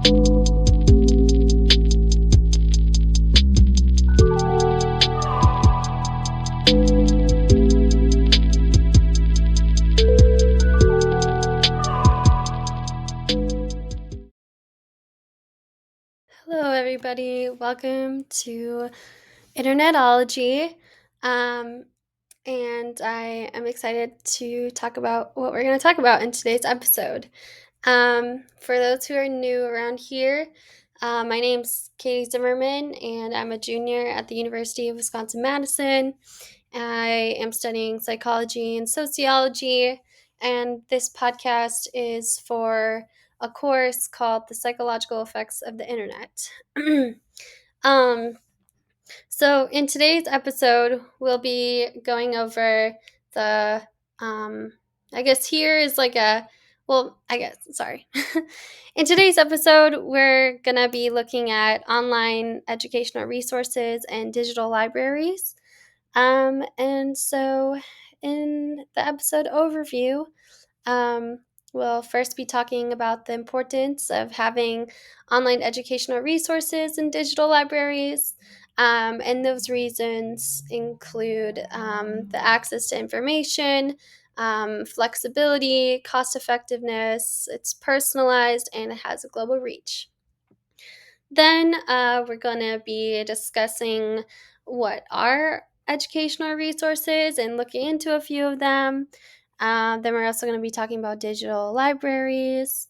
Hello, everybody. Welcome to Internetology. And I am excited to talk about what we're going to talk about in today's episode. For those who are new around here, my name's Katie Zimmerman, and I'm a junior at the University of Wisconsin-Madison. I am studying psychology and sociology, and this podcast is for a course called The Psychological Effects of the Internet. um, so, in today's episode, we'll be going over the, I guess here is like a, well, I guess, sorry. In today's episode, we're going to be looking at online educational resources and digital libraries. And so, in the episode overview, um, we'll first be talking about the importance of having online educational resources and digital libraries. And those reasons include the access to information, flexibility, cost effectiveness, it's personalized, and it has a global reach. Then we're going to be discussing what are educational resources and looking into a few of them. Then we're also going to be talking about digital libraries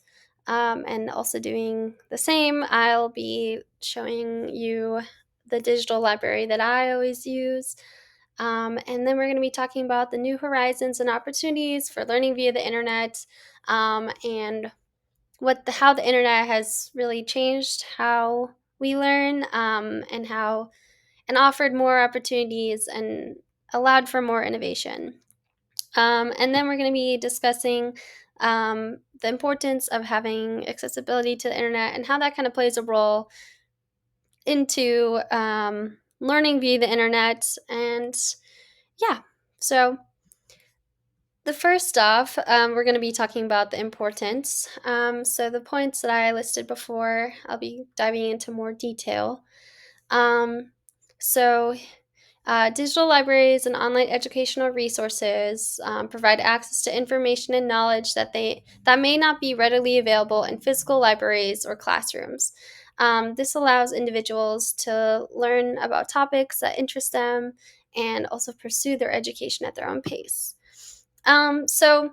and also doing the same. I'll be showing you the digital library that I always use. And then we're going to be talking about the new horizons and opportunities for learning via the internet and how the internet has really changed how we learn and offered more opportunities and allowed for more innovation. And then we're going to be discussing the importance of having accessibility to the internet and how that kind of plays a role into learning via the internet. And yeah, so the first off, we're going to be talking about the importance. So the points that I listed before, I'll be diving into more detail. Um, so digital libraries and online educational resources provide access to information and knowledge that may not be readily available in physical libraries or classrooms. This allows individuals to learn about topics that interest them and also pursue their education at their own pace. So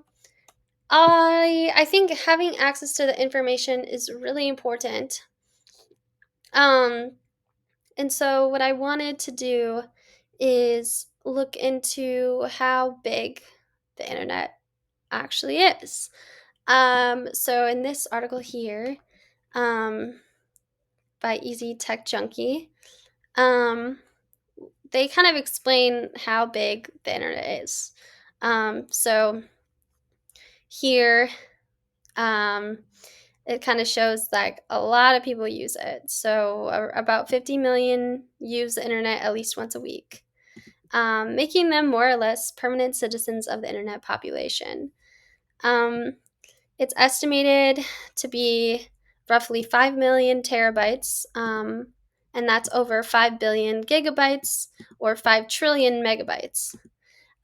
I think having access to the information is really important. Um, and so what I wanted to do is look into how big the internet actually is. So in this article here, by Easy Tech Junkie, they kind of explain how big the internet is. So here, it kind of shows that a lot of people use it. So about 50 million use the internet at least once a week, making them more or less permanent citizens of the internet population. It's estimated to be roughly 5 million terabytes, and that's over 5 billion gigabytes or 5 trillion megabytes.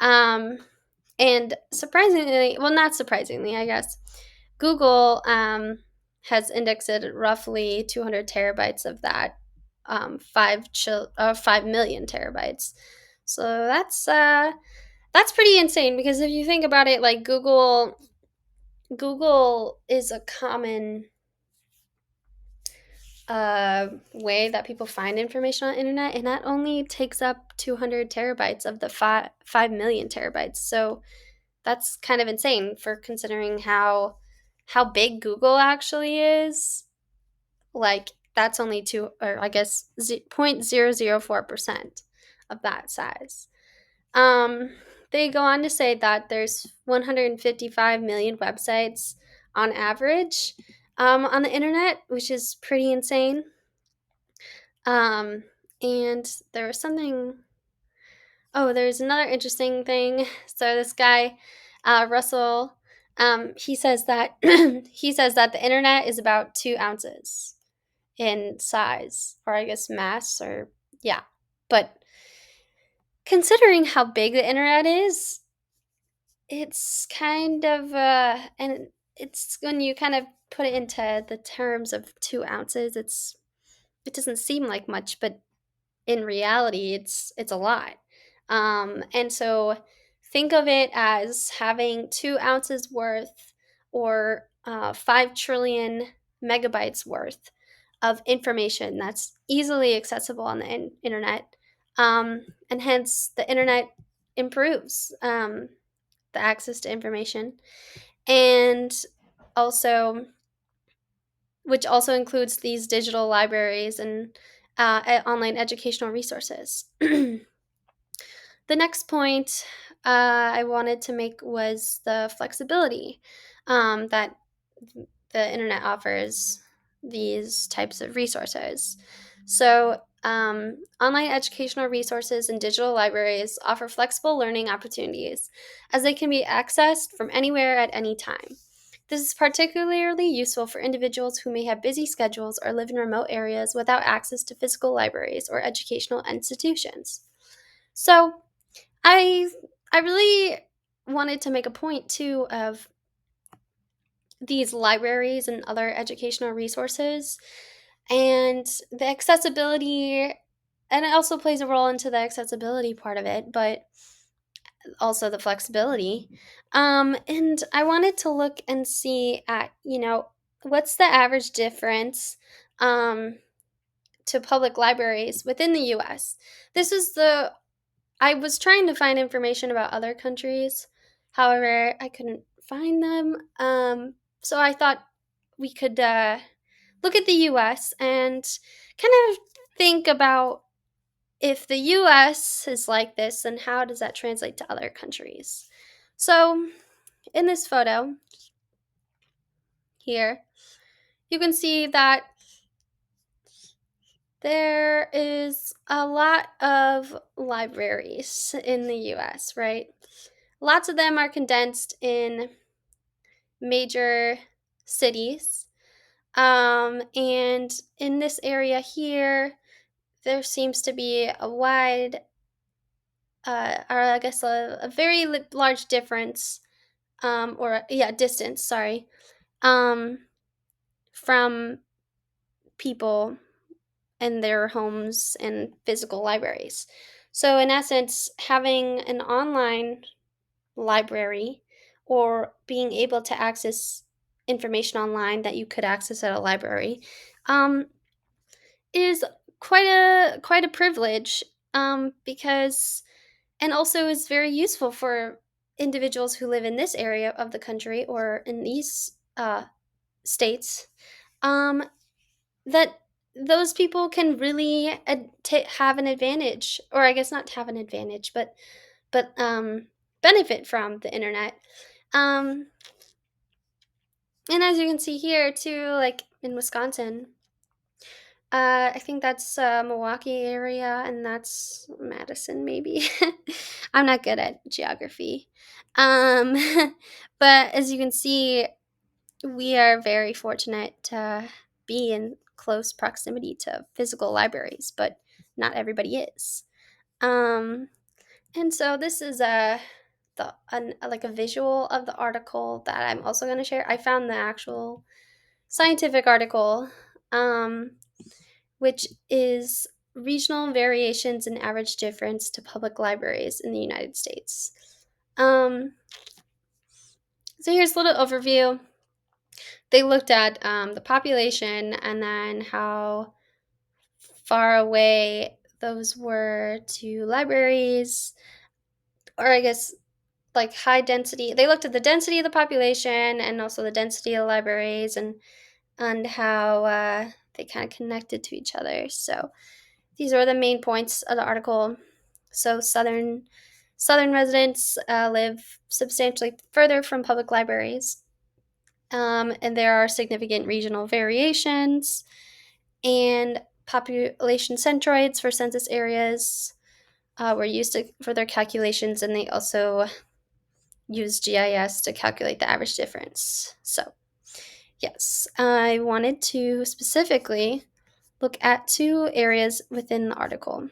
And surprisingly, well, not surprisingly, I guess, Google has indexed roughly 200 terabytes of that, 5 million terabytes. So that's pretty insane because if you think about it, like Google is a common way that people find information on the internet, and that only takes up 200 terabytes of the 5 million terabytes. So that's kind of insane for considering how big Google actually is. Like that's only 0.004% of that size. They go on to say that there's 155 million websites on average on the internet, which is pretty insane. And there was something. Oh, there's another interesting thing. So this guy, Russell, He says that he says that the internet is about 2 ounces in size, or I guess mass, or yeah. But considering how big the internet is, it's kind of and it's when you kind of put it into the terms of 2 ounces, it doesn't seem like much, but in reality, it's a lot. And so think of it as having 2 ounces worth, or 5 trillion megabytes worth of information that's easily accessible on the internet. And hence, the internet improves the access to information. And also, which also includes these digital libraries and online educational resources. The next point I wanted to make was the flexibility that the internet offers these types of resources. So, online educational resources and digital libraries offer flexible learning opportunities as they can be accessed from anywhere at any time. This is particularly useful for individuals who may have busy schedules or live in remote areas without access to physical libraries or educational institutions. So, I I really wanted to make a point too of these libraries and other educational resources, and the accessibility, and it also plays a role into the accessibility part of it, but also the flexibility. And I wanted to look and see at, what's the average difference um, to public libraries within the US. This is the I was trying to find information about other countries. However, I couldn't find them. So I thought we could look at the US and kind of think about, if the US is like this, then how does that translate to other countries? So in this photo here, you can see that there is a lot of libraries in the US, right? Lots of them are condensed in major cities. And in this area here, there seems to be a wide, or I guess a very large difference, or yeah, distance, sorry, um, from people and their homes and physical libraries. So, in essence, having an online library, or being able to access information online that you could access at a library, um, is quite a privilege, because, and also is very useful for individuals who live in this area of the country, or in these states, um, that those people can really have an advantage, or I guess not have an advantage, but benefit from the internet. Um, and as you can see here too, like in Wisconsin, I think that's Milwaukee area, and that's Madison, maybe. I'm not good at geography. Um, but as you can see, we are very fortunate to be in close proximity to physical libraries, but not everybody is. Um, and so this is like a visual of the article that I'm also going to share. I found the actual scientific article, um, which is regional variations in average difference to public libraries in the United States. Um, so here's a little overview. They looked at the population, and then how far away those were to libraries, or I guess like high density. They looked at the density of the population and also the density of libraries, and how they kind of connected to each other. So these are the main points of the article. So southern residents live substantially further from public libraries, and there are significant regional variations, and population centroids for census areas were used for their calculations, and they also use GIS to calculate the average difference. So, yes, I wanted to specifically look at two areas within the article.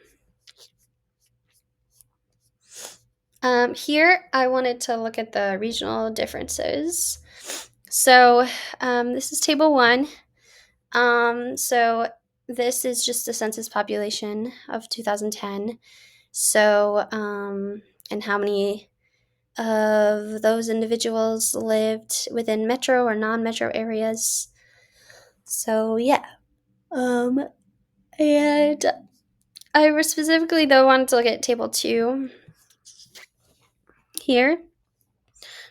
Here, I wanted to look at the regional differences. So, this is table one. So, this is just the census population of 2010. So, and how many of those individuals lived within metro or non-metro areas. So yeah, and I specifically though wanted to look at table 2 here.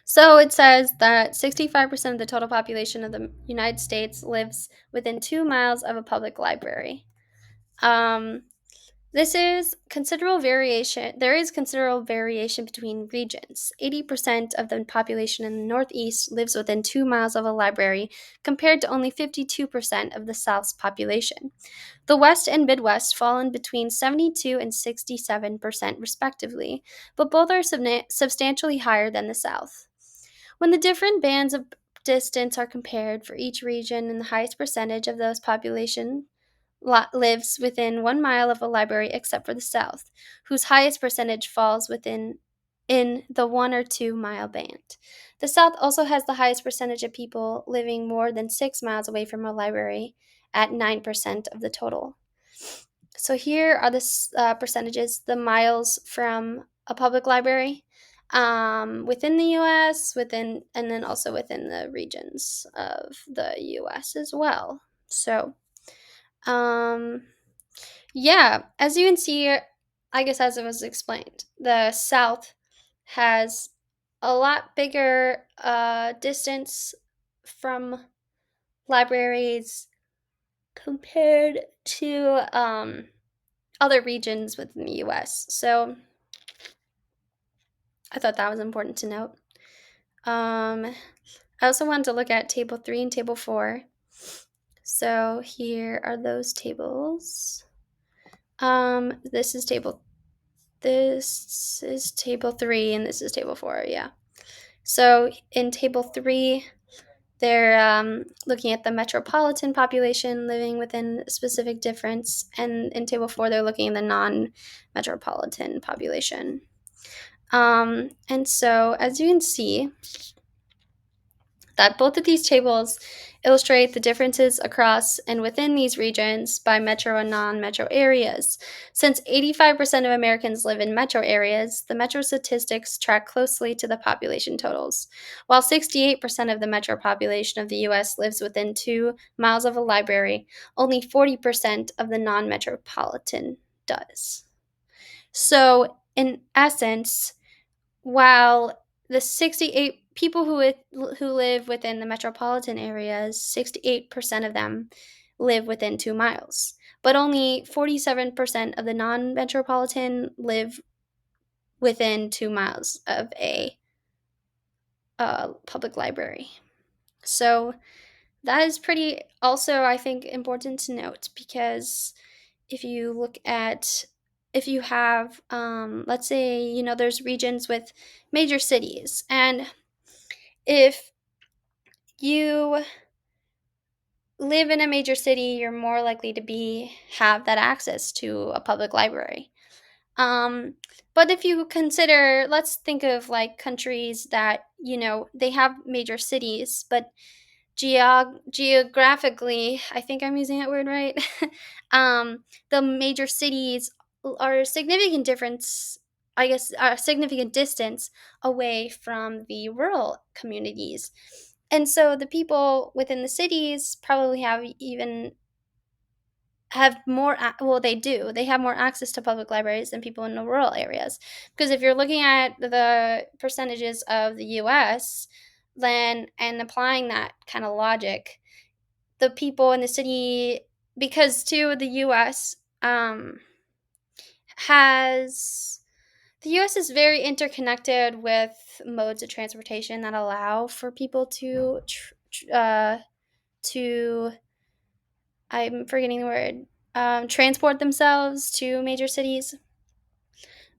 So it says that 65% of the total population of the United States lives within 2 miles of a public library. Um, This is considerable variation. There is considerable variation between regions. 80% of the population in the Northeast lives within 2 miles of a library, compared to only 52% of the South's population. The West and Midwest fall in between 72 and 67%, respectively, but both are substantially higher than the South. When the different bands of distance are compared for each region and the highest percentage of those population lives within 1 mile of a library except for the South, whose highest percentage falls within in the 1 or 2 mile band. The South also has the highest percentage of people living more than 6 miles away from a library at 9% of the total. So here are the percentages, the miles from a public library within the U.S., and then also within the regions of the U.S. as well. So, um, yeah, as you can see, I guess as it was explained, the South has a lot bigger distance from libraries compared to other regions within the US. So I thought that was important to note. I also wanted to look at table 3 and table 4. So here are those tables. This is table 3 and this is table 4, yeah. So in table 3, they're looking at the metropolitan population living within a specific difference, and in table 4, they're looking at the non-metropolitan population. And so as you can see, that both of these tables illustrate the differences across and within these regions by metro and non-metro areas. Since 85% of Americans live in metro areas, the metro statistics track closely to the population totals. While 68% of the metro population of the US lives within 2 miles of a library, only 40% of the non-metropolitan does. So, in essence, while the 68 people who live within the metropolitan areas, 68% of them live within 2 miles, but only 47% of the non-metropolitan live within 2 miles of a public library. So that is pretty also, I think, important to note, because if you look at, if you have let's say, there's regions with major cities, and if you live in a major city, you're more likely to have that access to a public library. um, but if you consider, let's think of like countries that, they have major cities, but geographically, I think I'm using that word right. The major cities are a significant difference, I guess, a significant distance away from the rural communities. And so the people within the cities probably have more, well, they do. They have more access to public libraries than people in the rural areas. Because if you're looking at the percentages of the US, then, and applying that kind of logic, the people in the city, because too has the US is very interconnected with modes of transportation that allow for people to I'm forgetting the word, transport themselves to major cities.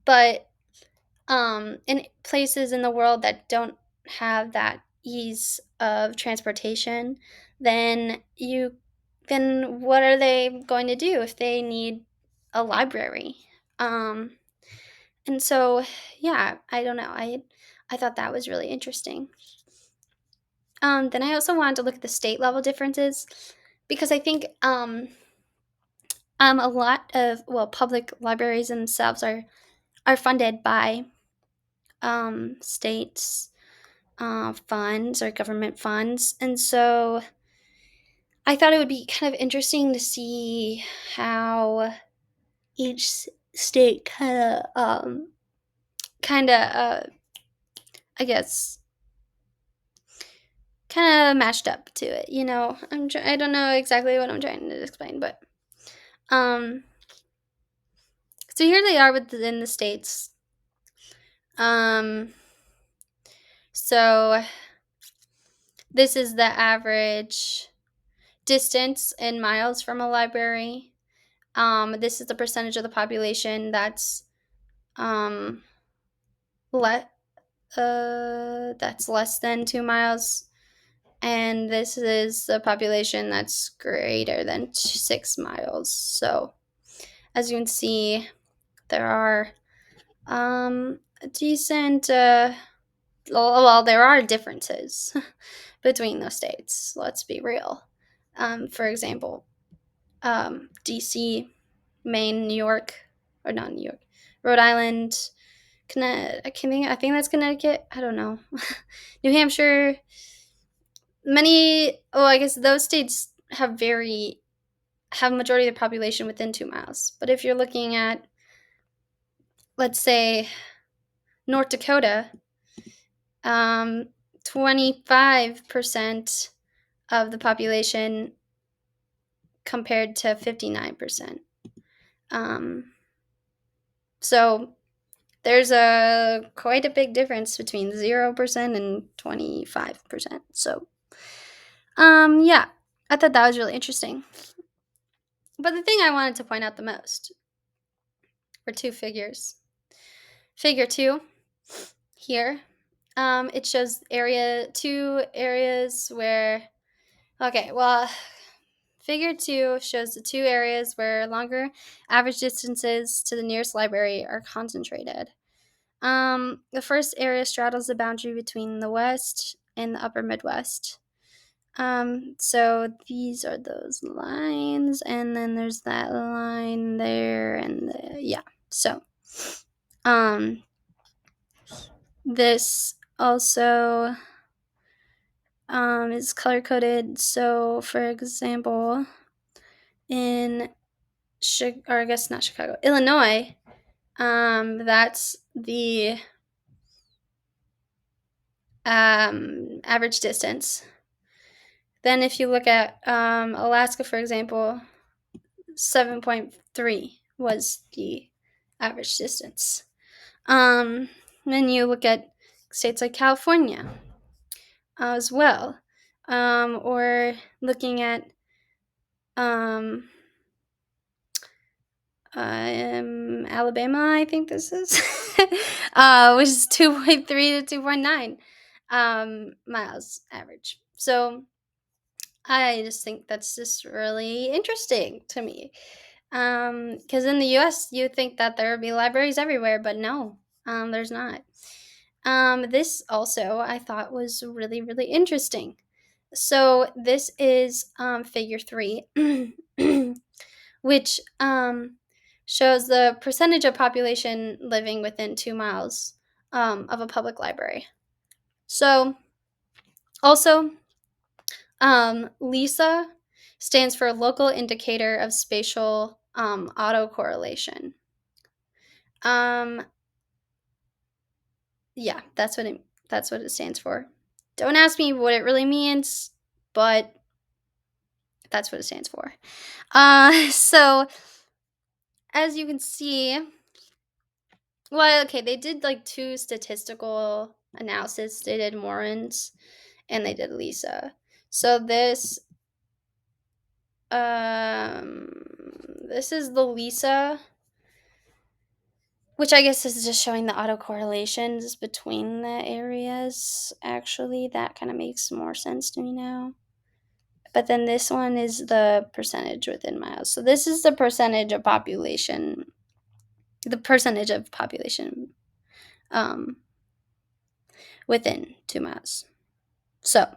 But in places in the world that don't have that ease of transportation, then what are they going to do if they need a library? Um, and so, yeah, I don't know. I thought that was really interesting. Then I also wanted to look at the state level differences because I think a lot of public libraries themselves are funded by states funds or government funds. And so I thought it would be kind of interesting to see how each state kind of, I guess, kind of matched up to it. I don't know exactly what I'm trying to explain, but um, so here they are within the states. Um, so this is the average distance in miles from a library. This is the percentage of the population um, le- that's less than 2 miles, and this is the population that's greater than 6 miles. So, as you can see, there are decent. There are differences between the states. Let's be real. For example, DC, Maine, New York, or not New York, Rhode Island, I think that's Connecticut. I don't know. New Hampshire. I guess those states have majority of the population within 2 miles. But if you're looking at, let's say, North Dakota, 25% of the population compared to 59%. So there's quite a big difference between 0% and 25%. So, yeah, I thought that was really interesting. But the thing I wanted to point out the most were two figures. Figure 2 here, it shows two areas where, figure 2 shows the two areas where longer average distances to the nearest library are concentrated. The first area straddles the boundary between the West and the Upper Midwest. So these are those lines, and then there's that line there, and so, this also is color coded. So, for example, in or I guess not Chicago, Illinois, that's the average distance. Then, if you look at Alaska, for example, 7.3 was the average distance. Then you look at states like California as well, or looking at Alabama, I think this is, which is 2.3 to 2.9 miles average. So I just think that's just really interesting to me. Because in the US, you think that there would be libraries everywhere, but no, there's not. This also I thought was really, really interesting. So this is figure 3, which shows the percentage of population living within 2 miles of a public library. So also, LISA stands for Local Indicator of Spatial Autocorrelation. Yeah, that's what it stands for. Don't ask me what it really means, but that's what it stands for. So as you can see, they did like two statistical analysis. They did Morin's and they did LISA. So this is the LISA which I guess is just showing the autocorrelations between the areas. Actually, that kind of makes more sense to me now. But then this one is the percentage within miles. So this is the percentage of population, um, within 2 miles. So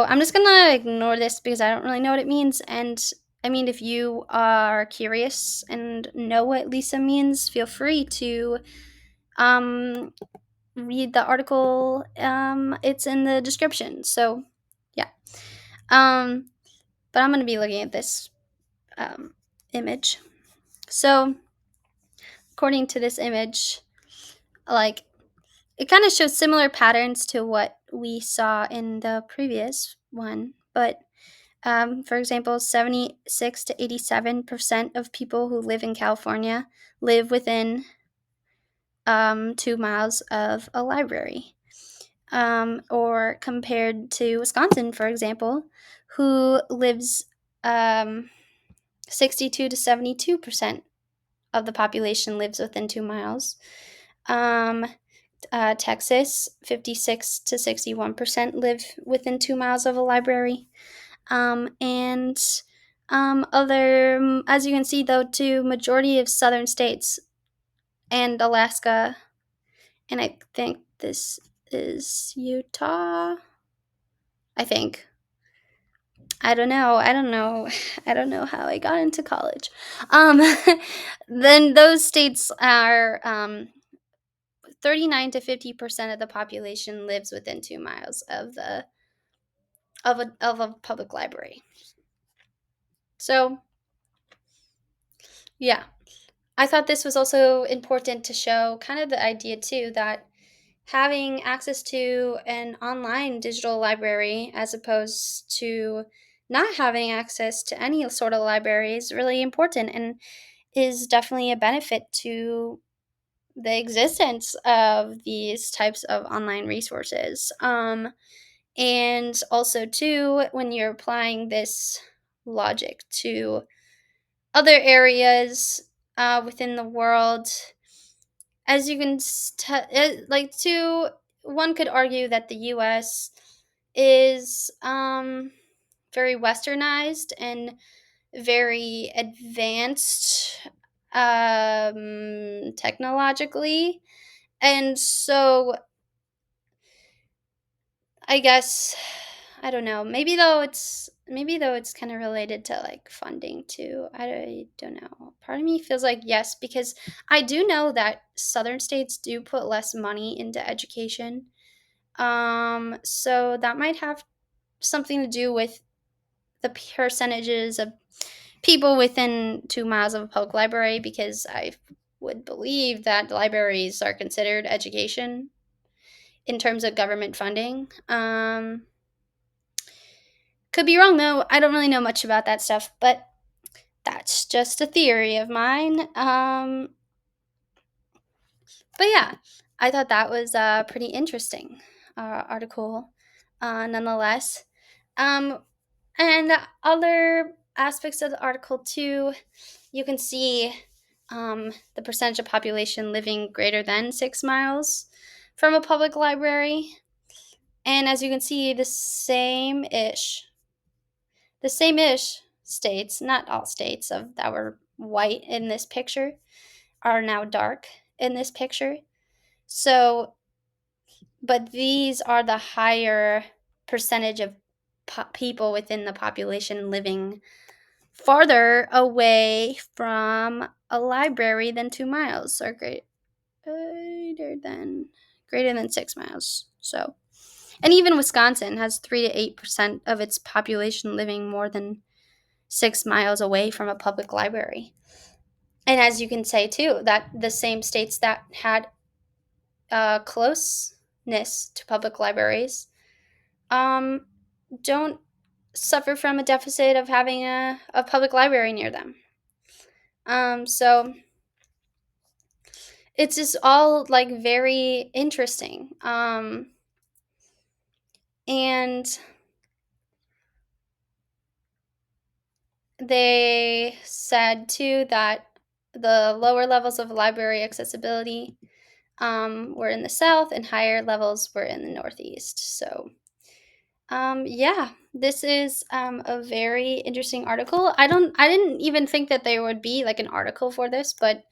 I'm just gonna ignore this because I don't really know what it means. And I mean, if you are curious and know what Lisa means, feel free to um, read the article. It's in the description. So yeah. But I'm gonna be looking at this image. So according to this image, like it kind of shows similar patterns to what we saw in the previous one, but for example, 76 to 87% of people who live in California live within 2 miles of a library. Or compared to Wisconsin, for example, who lives 62 to 72% of the population lives within 2 miles. Texas, 56 to 61% live within 2 miles of a library. And other, as you can see, though, too, majority of southern states and Alaska, and I think this is Utah. I think. I don't know. I don't know. I don't know how I got into college. Um, then those states are 39 to 50% of the population lives within 2 miles of a public library. So yeah, I thought this was also important to show kind of the idea too that having access to an online digital library as opposed to not having access to any sort of library is really important and is definitely a benefit to the existence of these types of online resources. And also, too, when you're applying this logic to other areas within the world, as you can one could argue that the U.S. is very westernized and very advanced technologically, and so I guess I don't know. Maybe though it's kind of related to like funding too. I don't know. Part of me feels like yes because I do know that southern states do put less money into education. So that might have something to do with the percentages of people within 2 miles of a public library because I would believe that libraries are considered education in terms of government funding. Could be wrong though. I don't really know much about that stuff, but that's just a theory of mine. But yeah, I thought that was a pretty interesting article, nonetheless. Um, and other aspects of the article too, you can see the percentage of population living greater than 6 miles from a public library. And as you can see, the same ish states, not all states of that were white in this picture, are now dark in this picture. So, but these are the higher percentage of people within the population living farther away from a library than 2 miles, or greater than 6 miles. So, and even Wisconsin has 3 to 8% of its population living more than 6 miles away from a public library. And as you can say too, that the same states that had closeness to public libraries um, don't suffer from a deficit of having a public library near them. So it's just all like very interesting. And they said too that the lower levels of library accessibility were in the South, and higher levels were in the Northeast. So, yeah, this is a very interesting article. I didn't even think that there would be like an article for this, but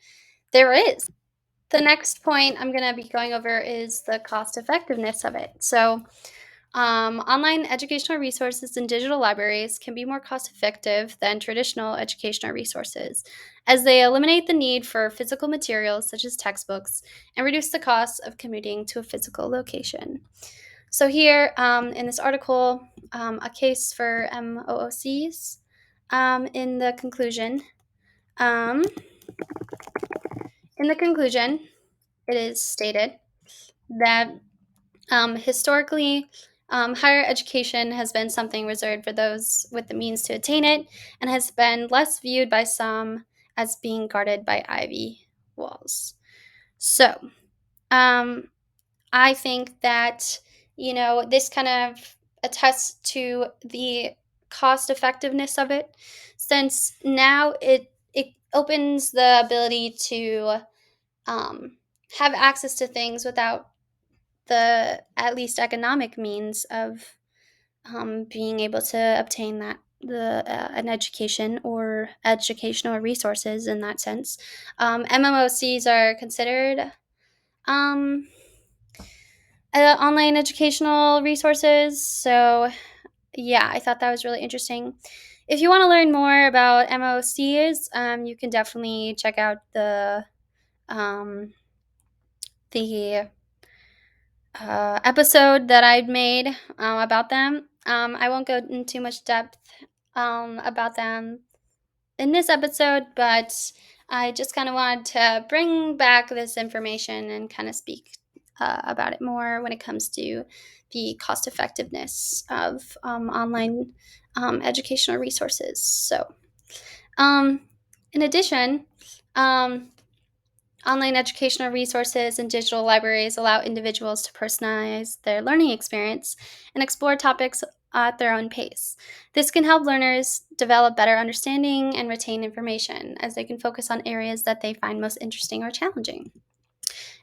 there is. The next point I'm going to be going over is the cost effectiveness of it. So, online educational resources and digital libraries can be more cost effective than traditional educational resources, as they eliminate the need for physical materials such as textbooks and reduce the cost of commuting to a physical location. So, here in this article, a case for MOOCs. In the conclusion, um, in the conclusion, it is stated that historically, higher education has been something reserved for those with the means to attain it, and has been less viewed by some as being guarded by ivy walls. So, um, I think that, this kind of attests to the cost effectiveness of it, since now it opens the ability to um, have access to things without the at least economic means of being able to obtain that the an education or educational resources in that sense. MMOCs are considered um, online educational resources. So yeah, I thought that was really interesting. If you want to learn more about MOCs, you can definitely check out um, the episode that I'd made about them. I won't go into too much depth about them in this episode, but I just kind of wanted to bring back this information and kind of speak about it more when it comes to the cost effectiveness of online educational resources. So, um, in addition, um, online educational resources and digital libraries allow individuals to personalize their learning experience and explore topics at their own pace. This can help learners develop better understanding and retain information, as they can focus on areas that they find most interesting or challenging.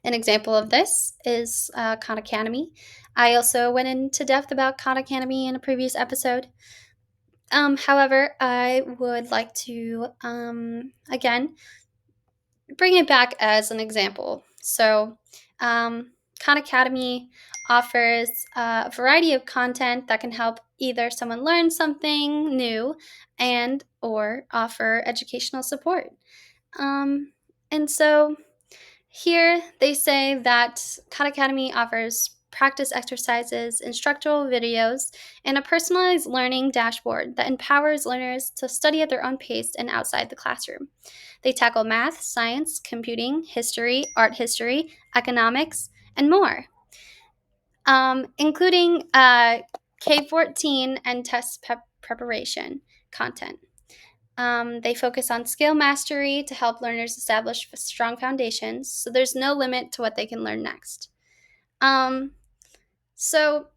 An example of this is Khan Academy. I also went into depth about Khan Academy in a previous episode. However, I would like to, again, bring it back as an example. So, Khan Academy offers a variety of content that can help either someone learn something new and or offer educational support. Um, and so here they say that Khan Academy offers practice exercises, instructional videos, and a personalized learning dashboard that empowers learners to study at their own pace and outside the classroom. They tackle math, science, computing, history, art history, economics, and more, including K-14 and test preparation content. They focus on skill mastery to help learners establish strong foundations, so there's no limit to what they can learn next. Um, so,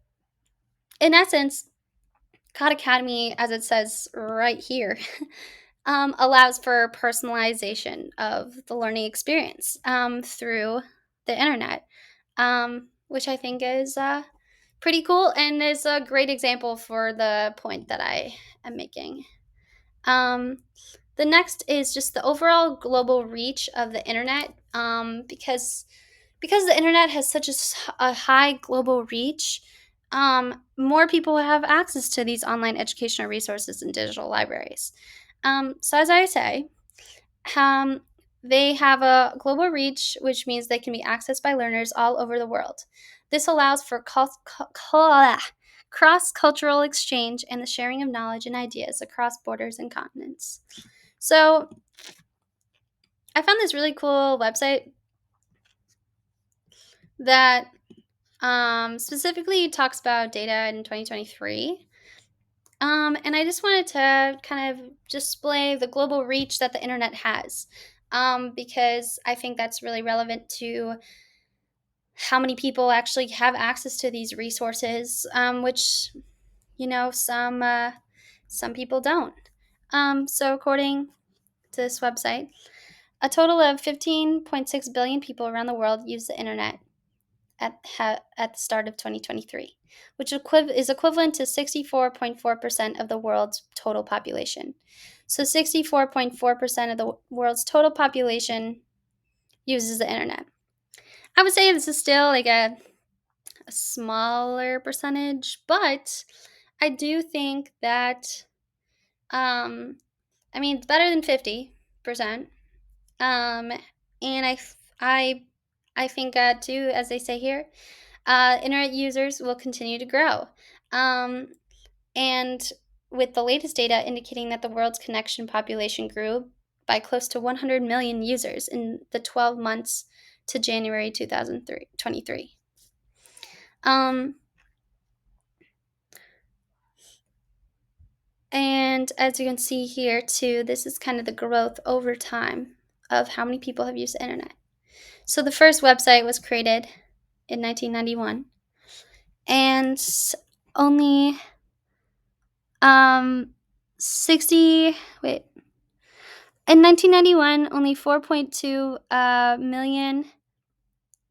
in essence, Khan Academy, as it says right here, allows for personalization of the learning experience through the internet, which I think is pretty cool and is a great example for the point that I am making. Um, the next is just the overall global reach of the internet, because the internet has such a high global reach. More people have access to these online educational resources and digital libraries. So, as I say, um, they have a global reach, which means they can be accessed by learners all over the world. This allows for cross cultural exchange and the sharing of knowledge and ideas across borders and continents. So, I found this really cool website that specifically talks about data in 2023. And I just wanted to kind of display the global reach that the internet has, because I think that's really relevant to how many people actually have access to these resources, which some people don't. So according to this website, A total of 15.6 billion people around the world use the internet at the start of 2023, which is equivalent to 64.4% of the world's total population. So 64.4% of the world's total population uses the internet. I would say this is still like a smaller percentage, but I do think that it's better than 50%. And I think too, as they say here, internet users will continue to grow. And with the latest data indicating that the world's connection population grew by close to 100 million users in the 12 months to January 2023. And as you can see here too, this is kind of the growth over time of how many people have used the internet. So the first website was created in 1991, and only 60 wait in 1991 only 4.2 million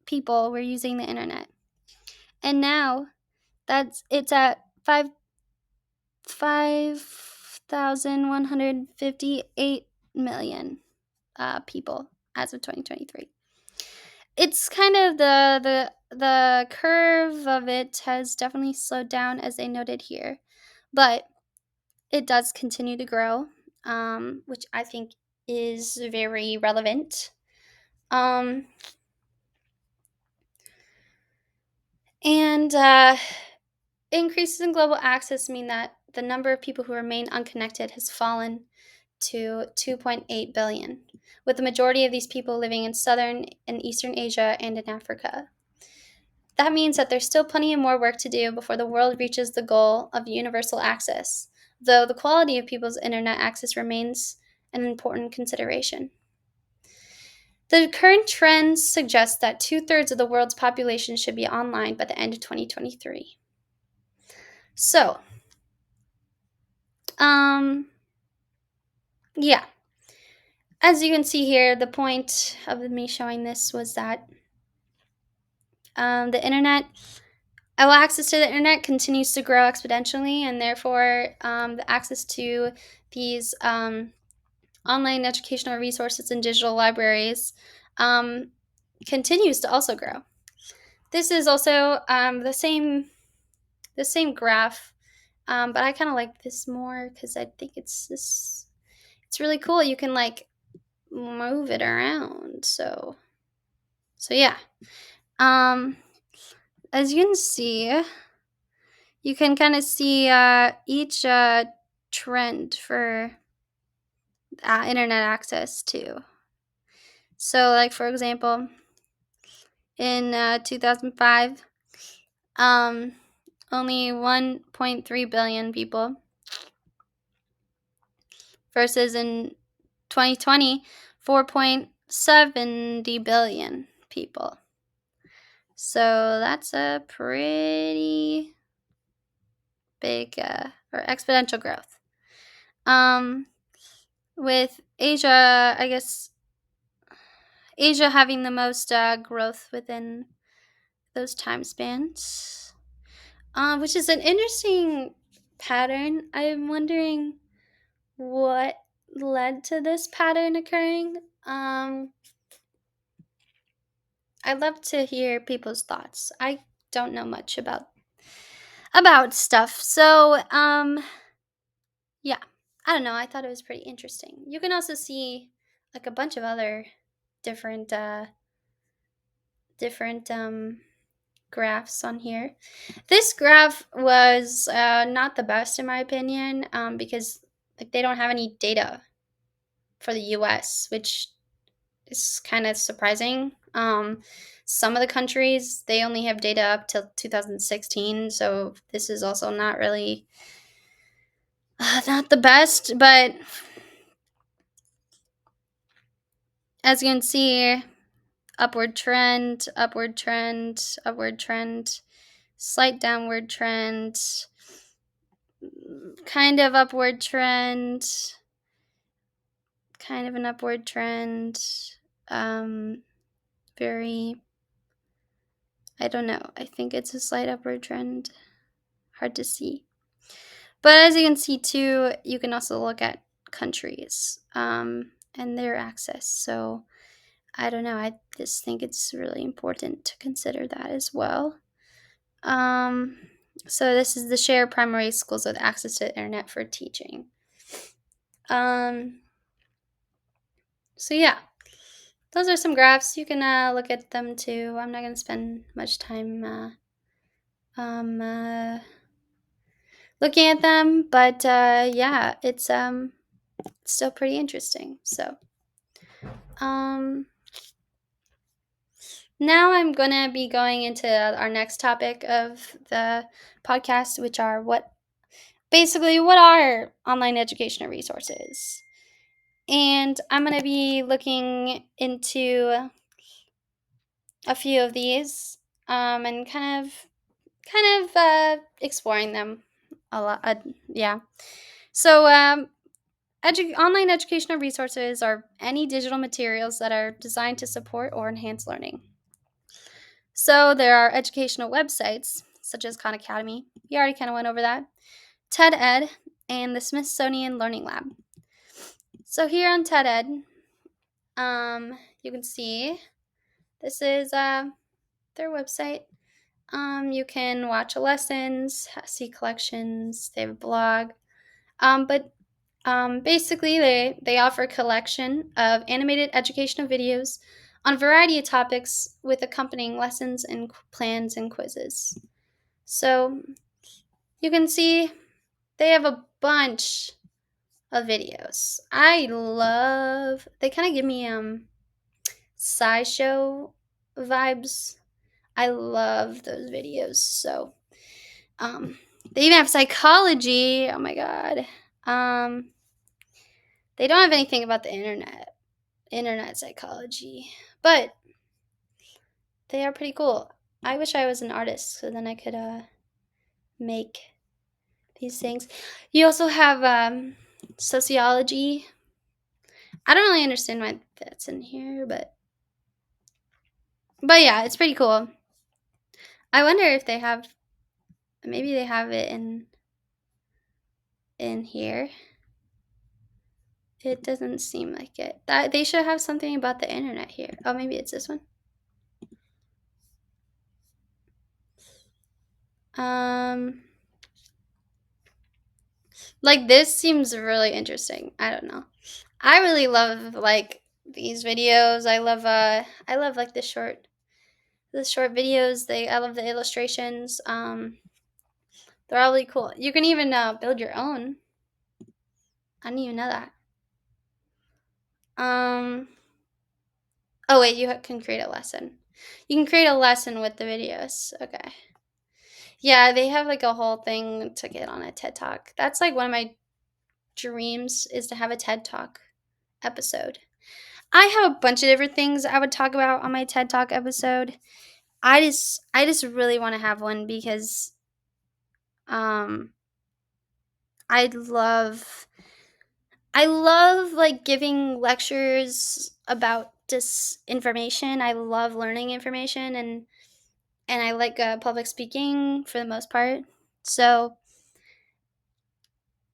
people were using the internet, and now it's at 5,158 million people as of 2023. It's kind of the curve of it has definitely slowed down, as they noted here, but it does continue to grow, which I think is very relevant. And increases in global access mean that the number of people who remain unconnected has fallen to 2.8 billion, with the majority of these people living in Southern and Eastern Asia and in Africa. That means that there's still plenty of more work to do before the world reaches the goal of universal access, though the quality of people's internet access remains an important consideration. The current trends suggest that 2/3 of the world's population should be online by the end of 2023. So, yeah. As you can see here, the point of me showing this was that the internet, access to the internet continues to grow exponentially, and therefore the access to these online educational resources and digital libraries continues to also grow. This is also the same graph, but I kind of like this more because I think it's really cool. You can like move it around. So yeah. As you can see, you can kind of see each trend for internet access too. So, like for example, in 2005, only 1.3 billion people, versus in 2020, 4.70 billion people. So that's a pretty big or exponential growth. With Asia, I guess Asia having the most growth within those time spans, which is an interesting pattern. I'm wondering what led to this pattern occurring. I'd love to hear people's thoughts. I don't know much about stuff. So, yeah. I don't know. I thought it was pretty interesting. You can also see like a bunch of other different graphs on here. This graph was not the best in my opinion, because like they don't have any data for the US, which is kind of surprising. Some of the countries, they only have data up till 2016, so this is also not really not the best, but as you can see, upward trend, slight downward trend, kind of upward trend, kind of an upward trend. Very, I don't know. I think it's a slight upward trend. Hard to see. But as you can see too, you can also look at countries and their access. So I don't know. I just think it's really important to consider that as well. So this is the share of primary schools with access to the internet for teaching. So yeah, those are some graphs. You can look at them too. I'm not going to spend much time looking at them, but yeah, it's still pretty interesting. So now I'm going to be going into our next topic of the podcast, which are what are online educational resources? And I'm going to be looking into a few of these and kind of exploring them a lot. Yeah. So online educational resources are any digital materials that are designed to support or enhance learning. So there are educational websites such as Khan Academy. We already kind of went over that. TED-Ed and the Smithsonian Learning Lab. So here on TED-Ed, you can see this is their website. You can watch lessons, see collections. They have a blog. But basically, they offer a collection of animated educational videos on a variety of topics with accompanying lessons and plans and quizzes. So you can see they have a bunch of videos. They kind of give me SciShow vibes. I love those videos. So they even have psychology. Oh my god. They don't have anything about the internet psychology, but they are pretty cool. I wish I was an artist so then I could make these things. You also have sociology. I don't really understand why that's in here, but yeah, it's pretty cool. I wonder if maybe they have it in here. It doesn't seem like it. They should have something about the internet here. Oh, maybe it's this one. Like this seems really interesting. I don't know. I really love like these videos. I love like the short videos. I love the illustrations. They're all really cool. You can even build your own. I didn't even know that. Oh wait, you can create a lesson. You can create a lesson with the videos. Okay. Yeah, they have like a whole thing to get on a TED Talk. That's like one of my dreams is to have a TED Talk episode. I have a bunch of different things I would talk about on my TED Talk episode. I just really want to have one because I love like giving lectures about this information. I love learning information and I like public speaking for the most part. So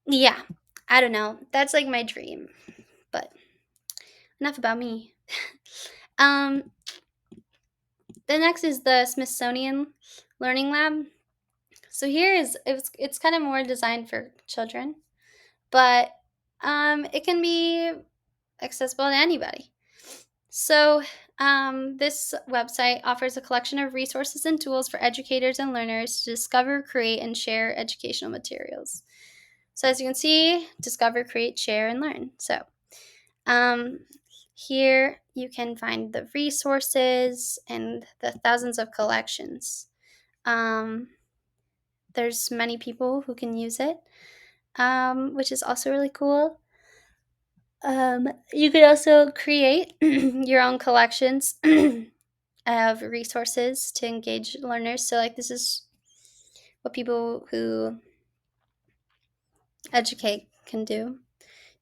yeah, I don't know. That's like my dream. But enough about me. The next is the Smithsonian Learning Lab. So here it's kind of more designed for children, but it can be accessible to anybody. So this website offers a collection of resources and tools for educators and learners to discover, create, and share educational materials. So as you can see, discover, create, share, and learn. So here you can find the resources and the thousands of collections. There's many people who can use it, which is also really cool. You could also create your own collections of resources to engage learners. So, like, this is what people who educate can do.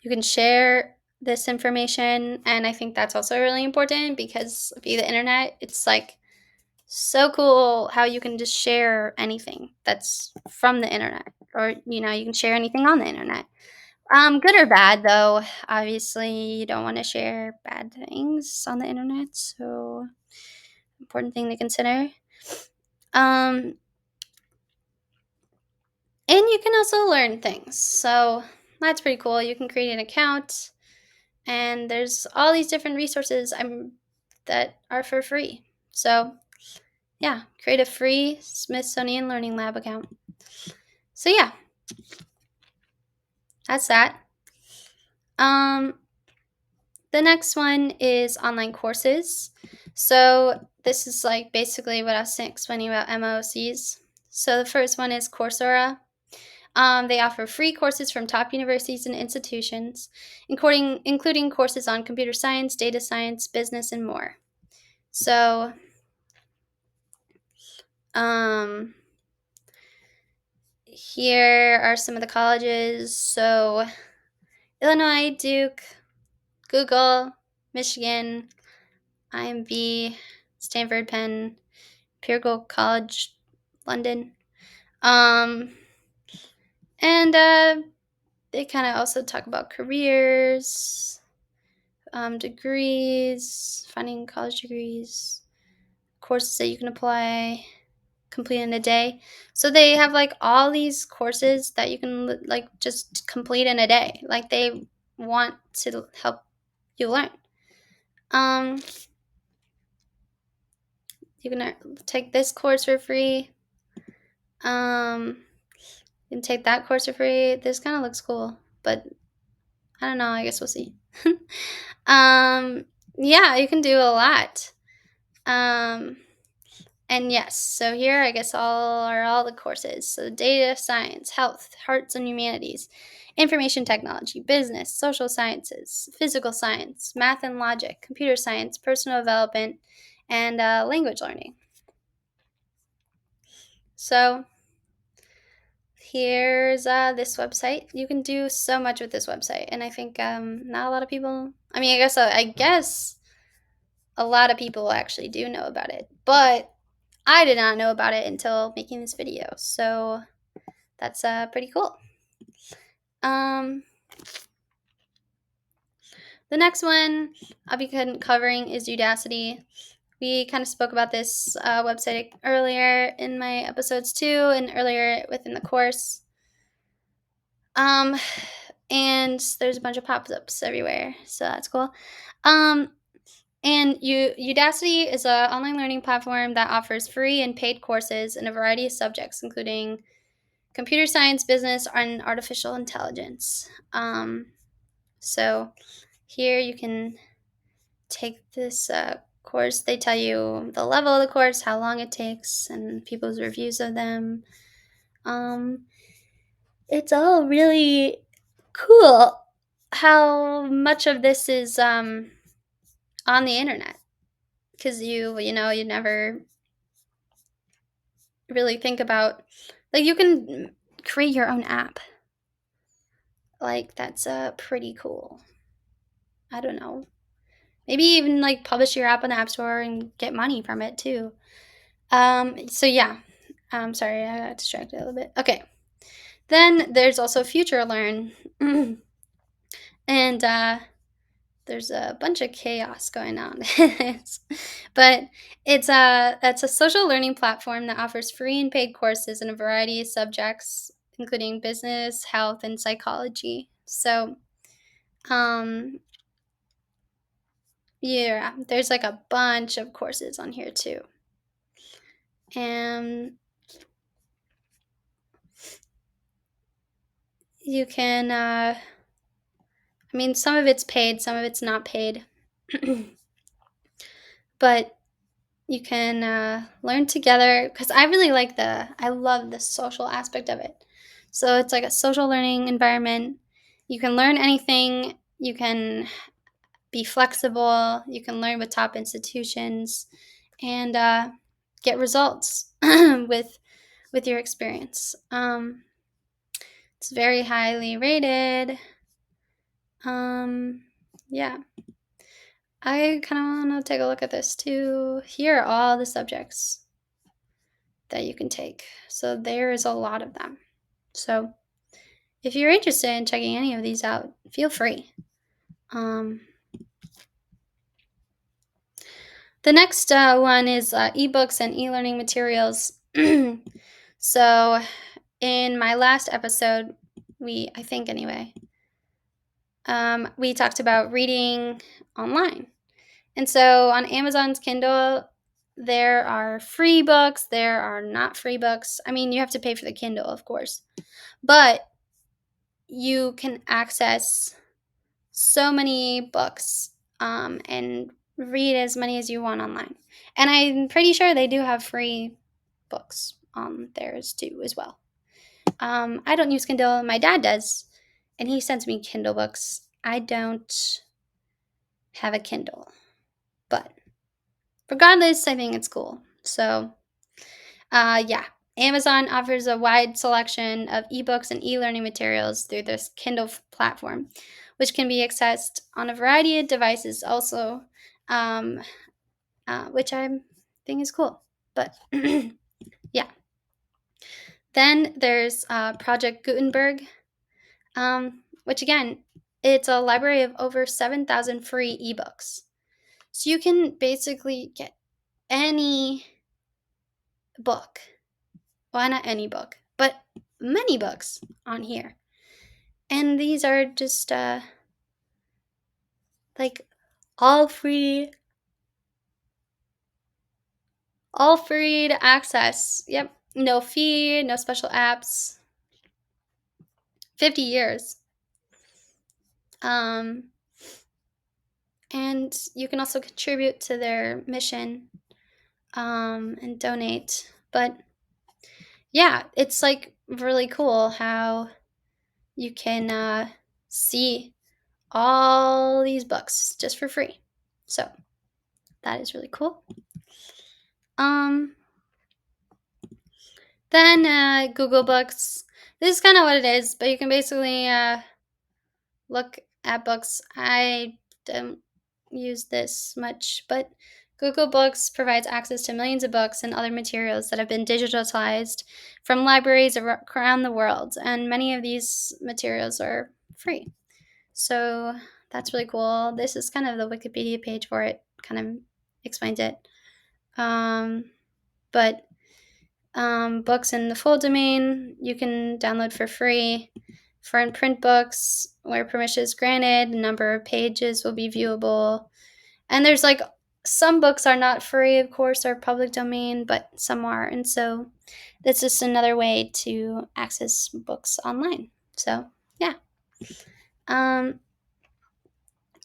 You can share this information, and I think that's also really important because via the internet, it's like so cool how you can just share anything that's from the internet, or you can share anything on the internet. Good or bad though. Obviously, you don't want to share bad things on the internet, so important thing to consider. Um, and you can also learn things, so that's pretty cool. You can create an account, and there's all these different resources that are for free. So yeah, create a free Smithsonian Learning Lab account. So yeah, that's that. Um, the next one is online courses. So this is like basically what I was explaining about MOOCs. So the first one is Coursera. They offer free courses from top universities and institutions, including courses on computer science, data science, business, and more. So, here are some of the colleges. So, Illinois, Duke, Google, Michigan, IMB, Stanford, Penn, Imperial College, London. And they kind of also talk about careers, degrees, finding college degrees, courses that you can complete in a day. So they have like all these courses that you can like just complete in a day. Like they want to help you learn. You can take this course for free. You can take that course for free. This kind of looks cool, but I don't know. I guess we'll see. Yeah, you can do a lot. And yes, so here I guess all the courses. So data science, health, arts and humanities, information technology, business, social sciences, physical science, math and logic, computer science, personal development, and language learning. So here's this website. You can do so much with this website, and I think not a lot of people. I guess a lot of people actually do know about it, but I did not know about it until making this video. So that's pretty cool. The next one I'll be covering is Udacity. We kind of spoke about this website earlier in my episodes too, and earlier within the course. And there's a bunch of pop-ups everywhere, so that's cool. And Udacity is an online learning platform that offers free and paid courses in a variety of subjects, including computer science, business, and artificial intelligence. So here you can take this course. They tell you the level of the course, how long it takes, and people's reviews of them. It's all really cool how much of this is on the internet, because you never really think about, like, you can create your own app. Like, that's pretty cool. I don't know. Maybe even like publish your app on the App Store and get money from it too. So yeah. Sorry, I got distracted a little bit. Okay. Then there's also Future Learn. And there's a bunch of chaos going on. But it's a social learning platform that offers free and paid courses in a variety of subjects, including business, health, and psychology. So yeah, there's like a bunch of courses on here too. And you can some of it's paid, some of it's not paid. But you can learn together, because I love the social aspect of it. So it's like a social learning environment. You can learn anything. You can be flexible. You can learn with top institutions and get results with your experience. It's very highly rated. yeah, I kind of want to take a look at this too. Here are all the subjects that you can take. So there is a lot of them. So if you're interested in checking any of these out, feel free. The next one is ebooks and e-learning materials. So in my last episode, I think anyway, we talked about reading online. And so on Amazon's Kindle, there are free books, there are not free books. I mean, you have to pay for the Kindle, of course, but you can access so many books and read as many as you want online. And I'm pretty sure they do have free books on theirs too, as well. I don't use Kindle, my dad does, and he sends me Kindle books. I don't have a Kindle, but regardless, I think it's cool. So, yeah, Amazon offers a wide selection of ebooks and e-learning materials through this Kindle platform, which can be accessed on a variety of devices also, um, which I think is cool. But yeah, then there's Project Gutenberg, which again, it's a library of over 7,000 free ebooks. So you can basically get any book. Well, not any book, but many books on here. And these are just like all free to access. Yep. No fee, no special apps. 50 years. And you can also contribute to their mission and donate. But yeah, it's like really cool how you can see all these books just for free. So that is really cool. Then Google Books. This is kind of what it is, but you can basically look at books. I don't use this much, but Google Books provides access to millions of books and other materials that have been digitalized from libraries around the world, and many of these materials are free. So that's really cool. This is kind of the Wikipedia page for it, kind of explains it. But books in the full domain you can download for free. For in print books, where permission is granted, the number of pages will be viewable. And there's like some books are not free, of course, are public domain, but some are. And so that's just another way to access books online. So yeah. Then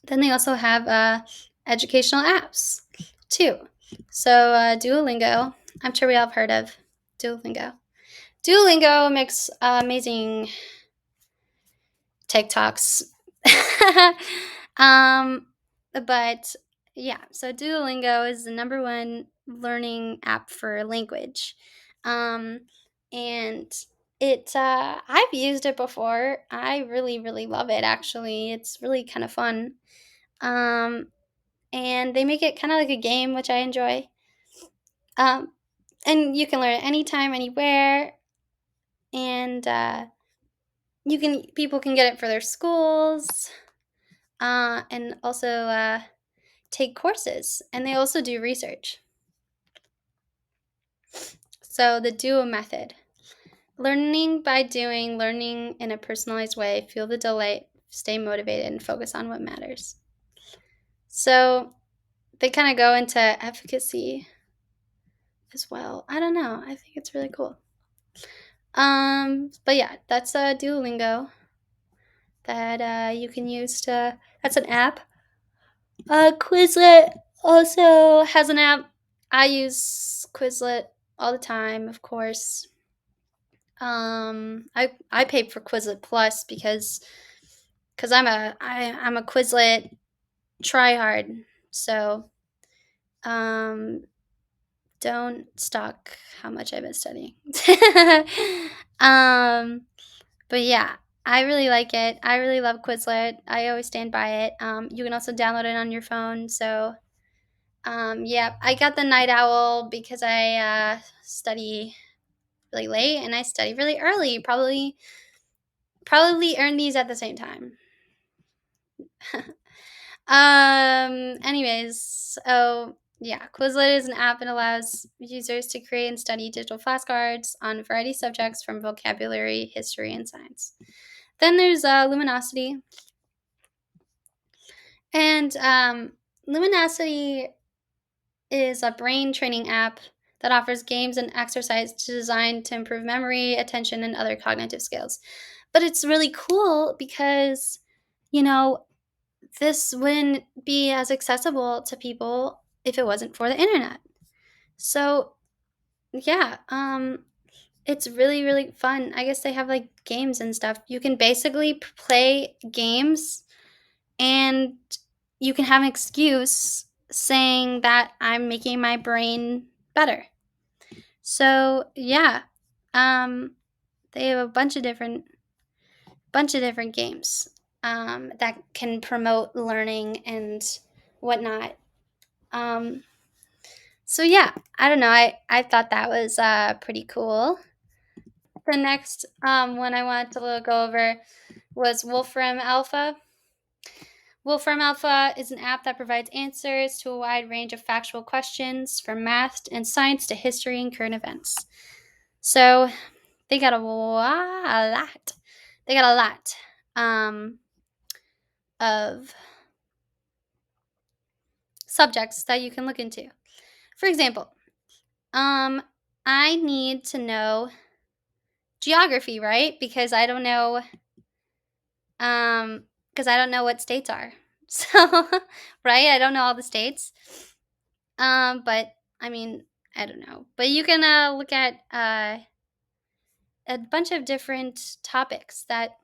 they also have educational apps too. So Duolingo, I'm sure we all have heard of Duolingo. Duolingo makes amazing TikToks. But yeah, so Duolingo is the number one learning app for language. And I've used it before. I really, really love it actually. It's really kind of fun. And they make it kind of like a game, which I enjoy. And you can learn it anytime, anywhere. And people can get it for their schools, and also take courses, and they also do research. So the Duo method: learning by doing, learning in a personalized way, feel the delight, stay motivated, and focus on what matters. So they kind of go into efficacy as well. I don't know, I think it's really cool. But yeah, that's a Duolingo that you can use to. That's an app. Quizlet also has an app. I use Quizlet all the time, of course. I paid for Quizlet Plus because I'm a Quizlet tryhard. So don't stalk how much I've been studying. But yeah, I really like it. I really love Quizlet. I always stand by it. You can also download it on your phone. So, yeah, I got the Night Owl because I study really late and I study really early. Probably earn these at the same time. Anyways, so yeah, Quizlet is an app that allows users to create and study digital flashcards on a variety of subjects from vocabulary, history, and science. Then there's Luminosity. And Luminosity is a brain training app that offers games and exercise designed to improve memory, attention, and other cognitive skills. But it's really cool because, you know, this wouldn't be as accessible to people if it wasn't for the internet. So, yeah, it's really, really fun. I guess they have like games and stuff. You can basically play games and you can have an excuse saying that I'm making my brain better. So yeah, um, they have a bunch of different games that can promote learning and whatnot. Um, so yeah, I don't know. I thought that was pretty cool. The next one I wanted to go over was Wolfram Alpha. Wolfram Alpha is an app that provides answers to a wide range of factual questions from math and science to history and current events. So they got a lot. They got a lot of subjects that you can look into. For example, I need to know geography, right? Because I don't know what states are. So, right? I don't know all the states. But I mean, I don't know. But you can look at a bunch of different topics that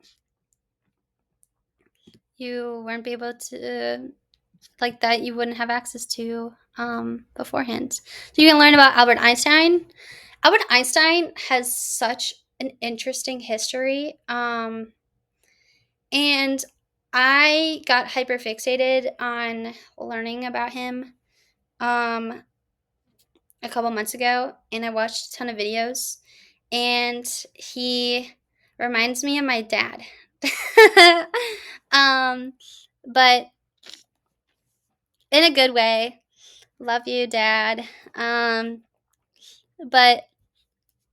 you weren't able to, like, that you wouldn't have access to beforehand. So you can learn about Albert Einstein. Albert Einstein has such an interesting history. And I got hyper fixated on learning about him a couple months ago, and I watched a ton of videos, and he reminds me of my dad. um, but in a good way. Love you, Dad. But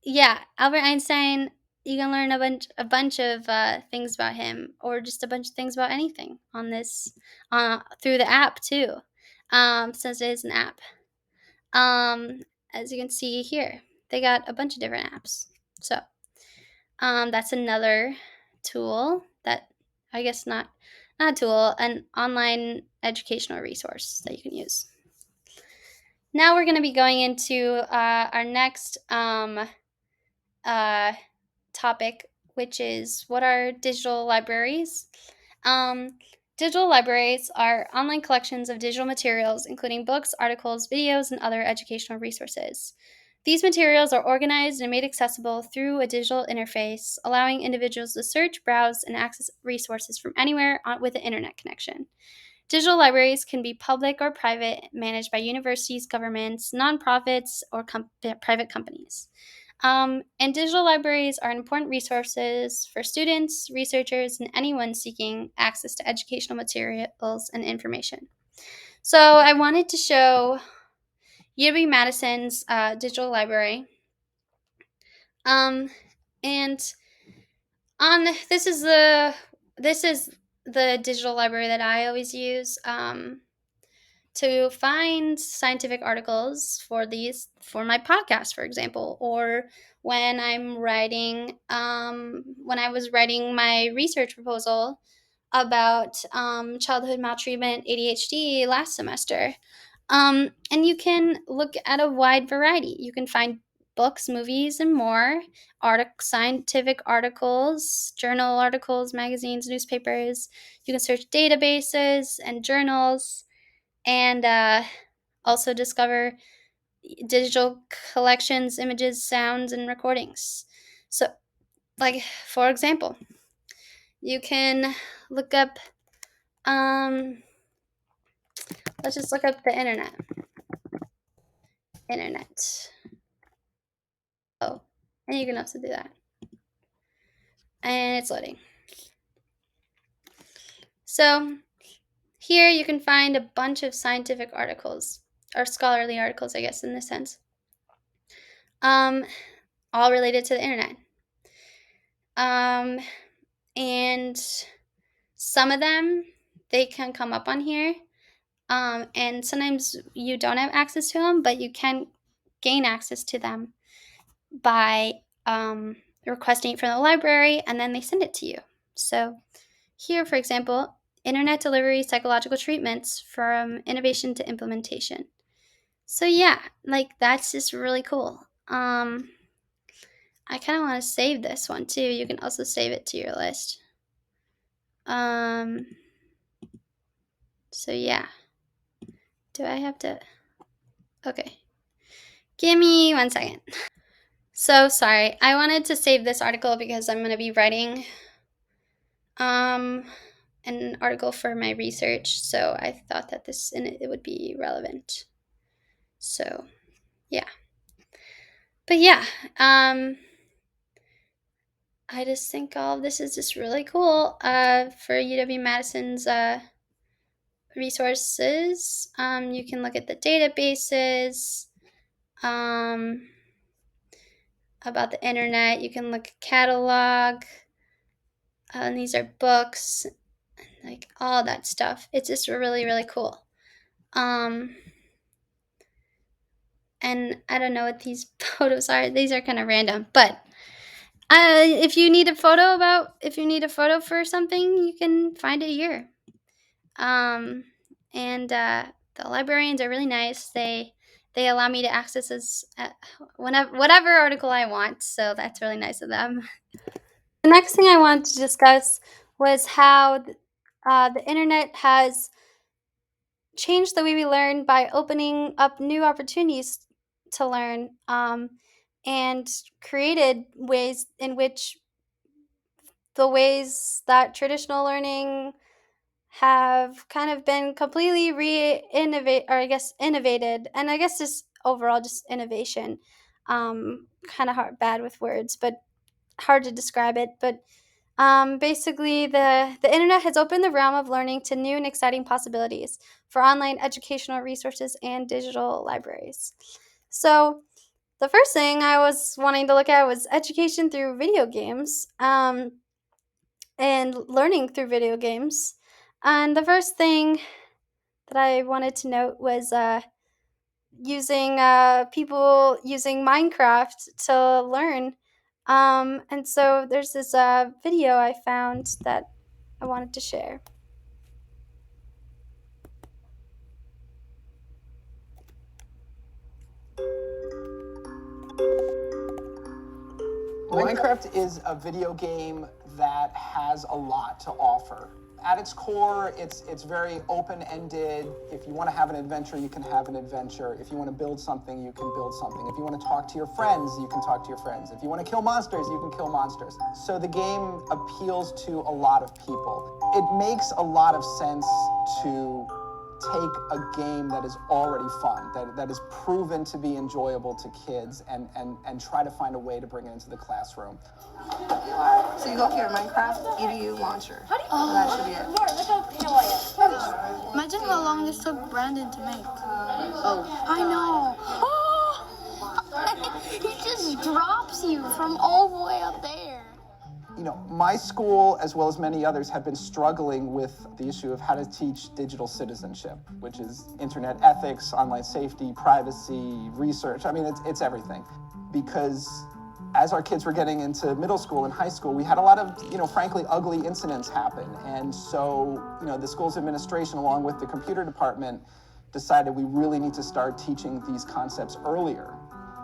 yeah, Albert Einstein. You can learn a bunch of things about him, or just a bunch of things about anything on this, through the app too. Since it is an app. Um, as you can see here, they got a bunch of different apps. So that's another tool that, I guess, not a tool, an online educational resource that you can use. Now we're going to be going into our next topic, which is what are digital libraries? Um, Digital libraries are online collections of digital materials, including books, articles, videos, and other educational resources. These materials are organized and made accessible through a digital interface, allowing individuals to search, browse, and access resources from anywhere with an internet connection. Digital libraries can be public or private, managed by universities, governments, nonprofits, or private companies. And digital libraries are important resources for students, researchers, and anyone seeking access to educational materials and information. So I wanted to show UW-Madison's digital library. And on this is the digital library that I always use to find scientific articles for my podcast, for example, or when when I was writing my research proposal about childhood maltreatment ADHD last semester. And you can look at a wide variety. You can find books, movies, and more, scientific articles, journal articles, magazines, newspapers. You can search databases and journals, and also discover digital collections, images, sounds, and recordings. So, like, for example, You can look up, let's just look up the internet. Oh, and you can also do that. And it's loading. So here you can find a bunch of scientific articles, or scholarly articles, I guess, in this sense, all related to the internet. And some of them, they can come up on here. And sometimes you don't have access to them, but you can gain access to them by requesting it from the library, and then they send it to you. So here, for example, Internet Delivery Psychological Treatments from Innovation to Implementation. So yeah, like that's just really cool. I kind of want to save this one too. You can also save it to your list. So yeah. Do I have to? Okay. Give me 1 second. So sorry. I wanted to save this article because I'm going to be writing an article for my research. So I thought that it would be relevant. So yeah. But yeah, I just think all of this is just really cool for UW-Madison's resources. You can look at the databases about the internet. You can look at catalog. And these are books, like all that stuff. It's just really, really cool. And I don't know what these photos are. These are kind of random, but if you need a photo for something, you can find it here. And the librarians are really nice. They allow me to access this whatever article I want, so that's really nice of them. The next thing I wanted to discuss was how the internet has changed the way we learn by opening up new opportunities to learn, and created ways in which the ways that traditional learning have kind of been completely innovated, and I guess just overall just innovation. Kind of bad with words, but hard to describe it. But basically, the internet has opened the realm of learning to new and exciting possibilities for online educational resources and digital libraries. So the first thing I was wanting to look at was education through video games, and learning through video games. And the first thing that I wanted to note was using people using Minecraft to learn. And so there's this video I found that I wanted to share. Minecraft is a video game that has a lot to offer. At its core, it's very open-ended. If you want to have an adventure, you can have an adventure. If you want to build something, you can build something. If you want to talk to your friends, you can talk to your friends. If you want to kill monsters, you can kill monsters. So the game appeals to a lot of people. It makes a lot of sense to take a game that is already fun, that is proven to be enjoyable to kids, and try to find a way to bring it into the classroom. So you go up here, Minecraft EDU launcher. And that should be it. Imagine how long this took Brandon to make. Oh. I know. Oh! He just drops you from all the way up there. You know, my school, as well as many others, have been struggling with the issue of how to teach digital citizenship, which is internet ethics, online safety, privacy, research. I mean, it's everything. Because as our kids were getting into middle school and high school, we had a lot of, frankly, ugly incidents happen. And so, the school's administration, along with the computer department, decided we really need to start teaching these concepts earlier.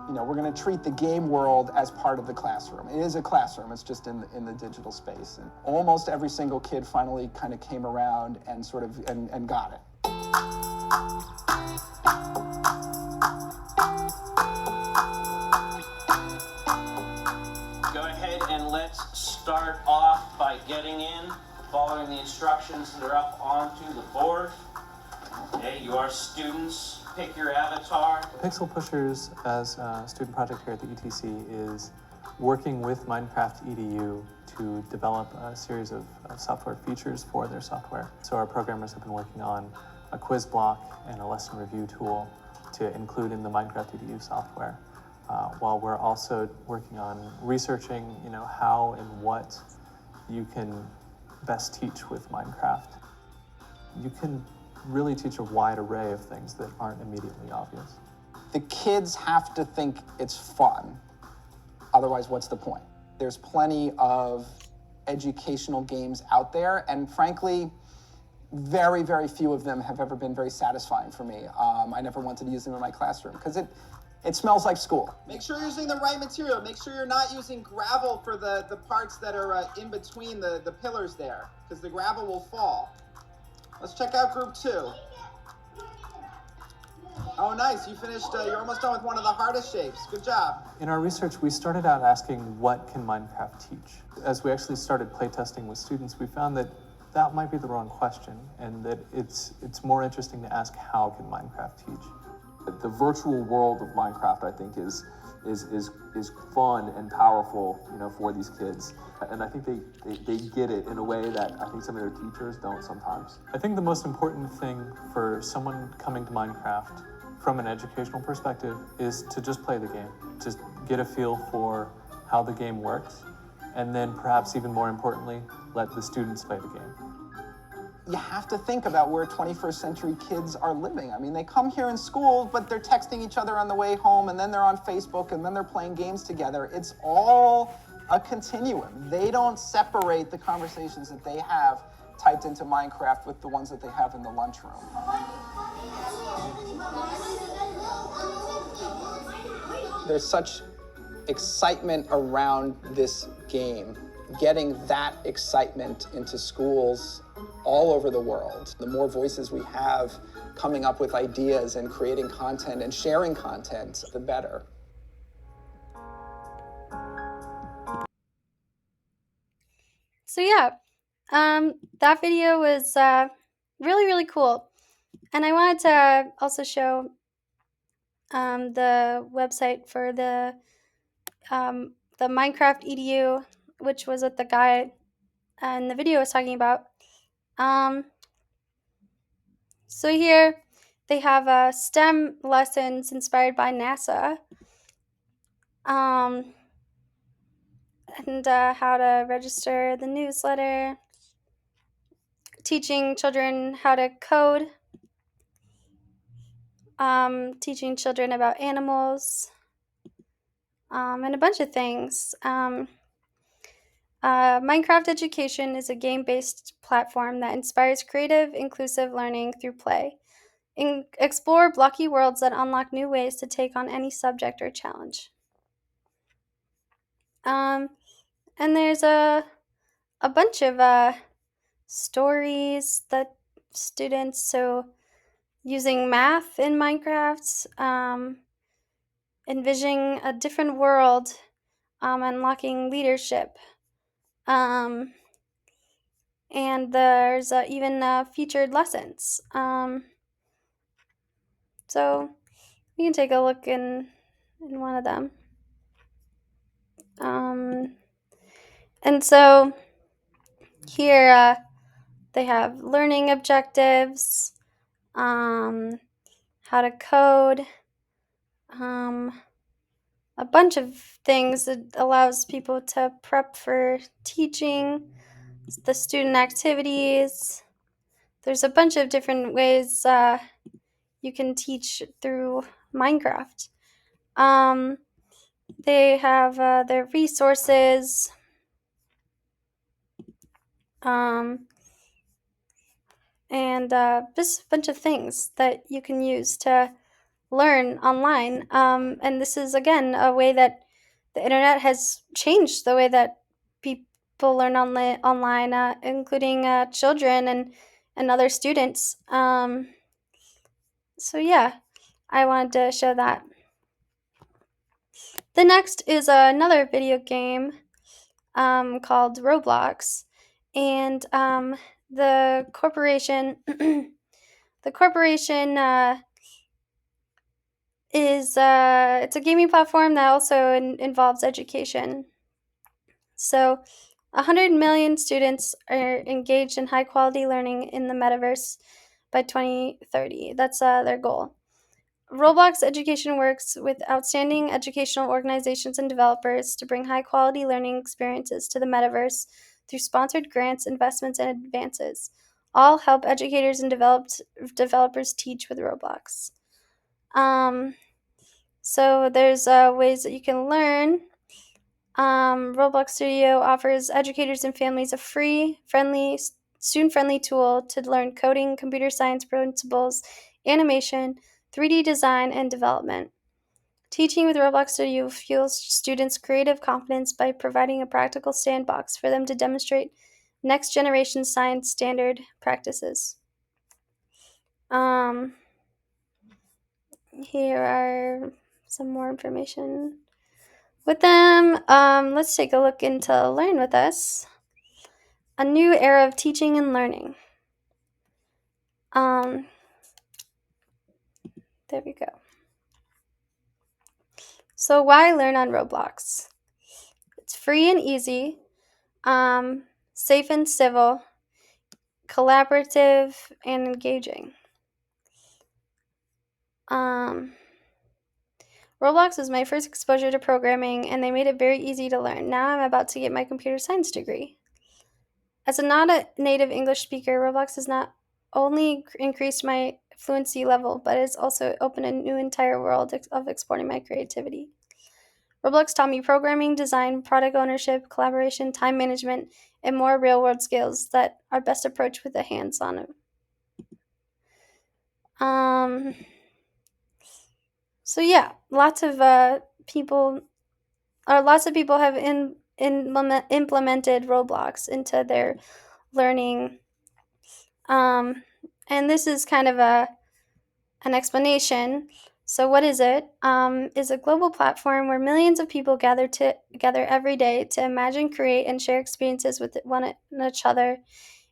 We're going to treat the game world as part of the classroom. It is a classroom, it's just in the digital space. And almost every single kid finally kind of came around and and got it. Go ahead and let's start off by getting in following the instructions that are up onto the board. Okay, you are students. Pick your avatar. Pixel Pushers, as a student project here at the ETC, is working with Minecraft EDU to develop a series of software features for their software. So our programmers have been working on a quiz block and a lesson review tool to include in the Minecraft EDU software, while we're also working on researching, how and what you can best teach with Minecraft. You can really teach a wide array of things that aren't immediately obvious. The kids have to think it's fun. Otherwise, what's the point? There's plenty of educational games out there, and frankly, very, very few of them have ever been very satisfying for me. I never wanted to use them in my classroom because it smells like school. Make sure you're using the right material. Make sure you're not using gravel for the parts that are in between the pillars there, because the gravel will fall. Let's check out group 2. Oh, nice. You finished, you're almost done with one of the hardest shapes. Good job. In our research, we started out asking, what can Minecraft teach? As we actually started playtesting with students, we found that that might be the wrong question, and that it's more interesting to ask, how can Minecraft teach? The virtual world of Minecraft, I think, is fun and powerful, for these kids. And I think they get it in a way that I think some of their teachers don't sometimes. I think the most important thing for someone coming to Minecraft from an educational perspective is to just play the game, just get a feel for how the game works, and then perhaps even more importantly, let the students play the game. You have to think about where 21st century kids are living. I mean, they come here in school, but they're texting each other on the way home, and then they're on Facebook, and then they're playing games together. It's all a continuum. They don't separate the conversations that they have typed into Minecraft with the ones that they have in the lunchroom. There's such excitement around this game. Getting that excitement into schools all over the world. The more voices we have coming up with ideas and creating content and sharing content, the better. So yeah, that video was really, really cool. And I wanted to also show the website for the Minecraft EDU, which was what the guy in the video was talking about. So here they have STEM lessons inspired by NASA, and how to register the newsletter, teaching children how to code, teaching children about animals, and a bunch of things. Minecraft Education is a game-based platform that inspires creative, inclusive learning through play. Explore blocky worlds that unlock new ways to take on any subject or challenge. And there's a bunch of stories that students, so using math in Minecraft, envisioning a different world, unlocking leadership. And there's even featured lessons. So you can take a look in one of them. And so here they have learning objectives, how to code, a bunch of things that allows people to prep for teaching, the student activities. There's a bunch of different ways you can teach through Minecraft. They have their resources, and just a bunch of things that you can use to learn online. And this is, again, a way that the internet has changed the way that people learn online, including children and other students. So yeah, I wanted to show that. The next is another video game called Roblox. and the corporation the corporation is it's a gaming platform that also involves education. So 100 million students are engaged in high quality learning in the metaverse by 2030. That's their goal. Roblox Education works with outstanding educational organizations and developers to bring high quality learning experiences to the metaverse through sponsored grants, investments, and advances. All help educators and developers teach with Roblox. So there's ways that you can learn. Roblox Studio offers educators and families a free, friendly, student-friendly tool to learn coding, computer science principles, animation, 3D design, and development. Teaching with Roblox Studio fuels students' creative confidence by providing a practical sandbox for them to demonstrate next-generation science standard practices. Here are some more information with them. Let's take a look into Learn With Us, a new era of teaching and learning. There we go. So why learn on Roblox? It's free and easy, safe and civil, collaborative, and engaging. Roblox was my first exposure to programming, and they made it very easy to learn. Now I'm about to get my computer science degree. As a not a native English speaker, Roblox has not only increased my fluency level, but it's also opened a new entire world of exploring my creativity. Roblox taught me programming, design, product ownership, collaboration, time management, and more real-world skills that are best approached with a hands-on. So yeah, lots of people have implemented Roblox into their learning. And this is kind of an explanation. So what is it? Is a global platform where millions of people gather every day to imagine, create, and share experiences with one each other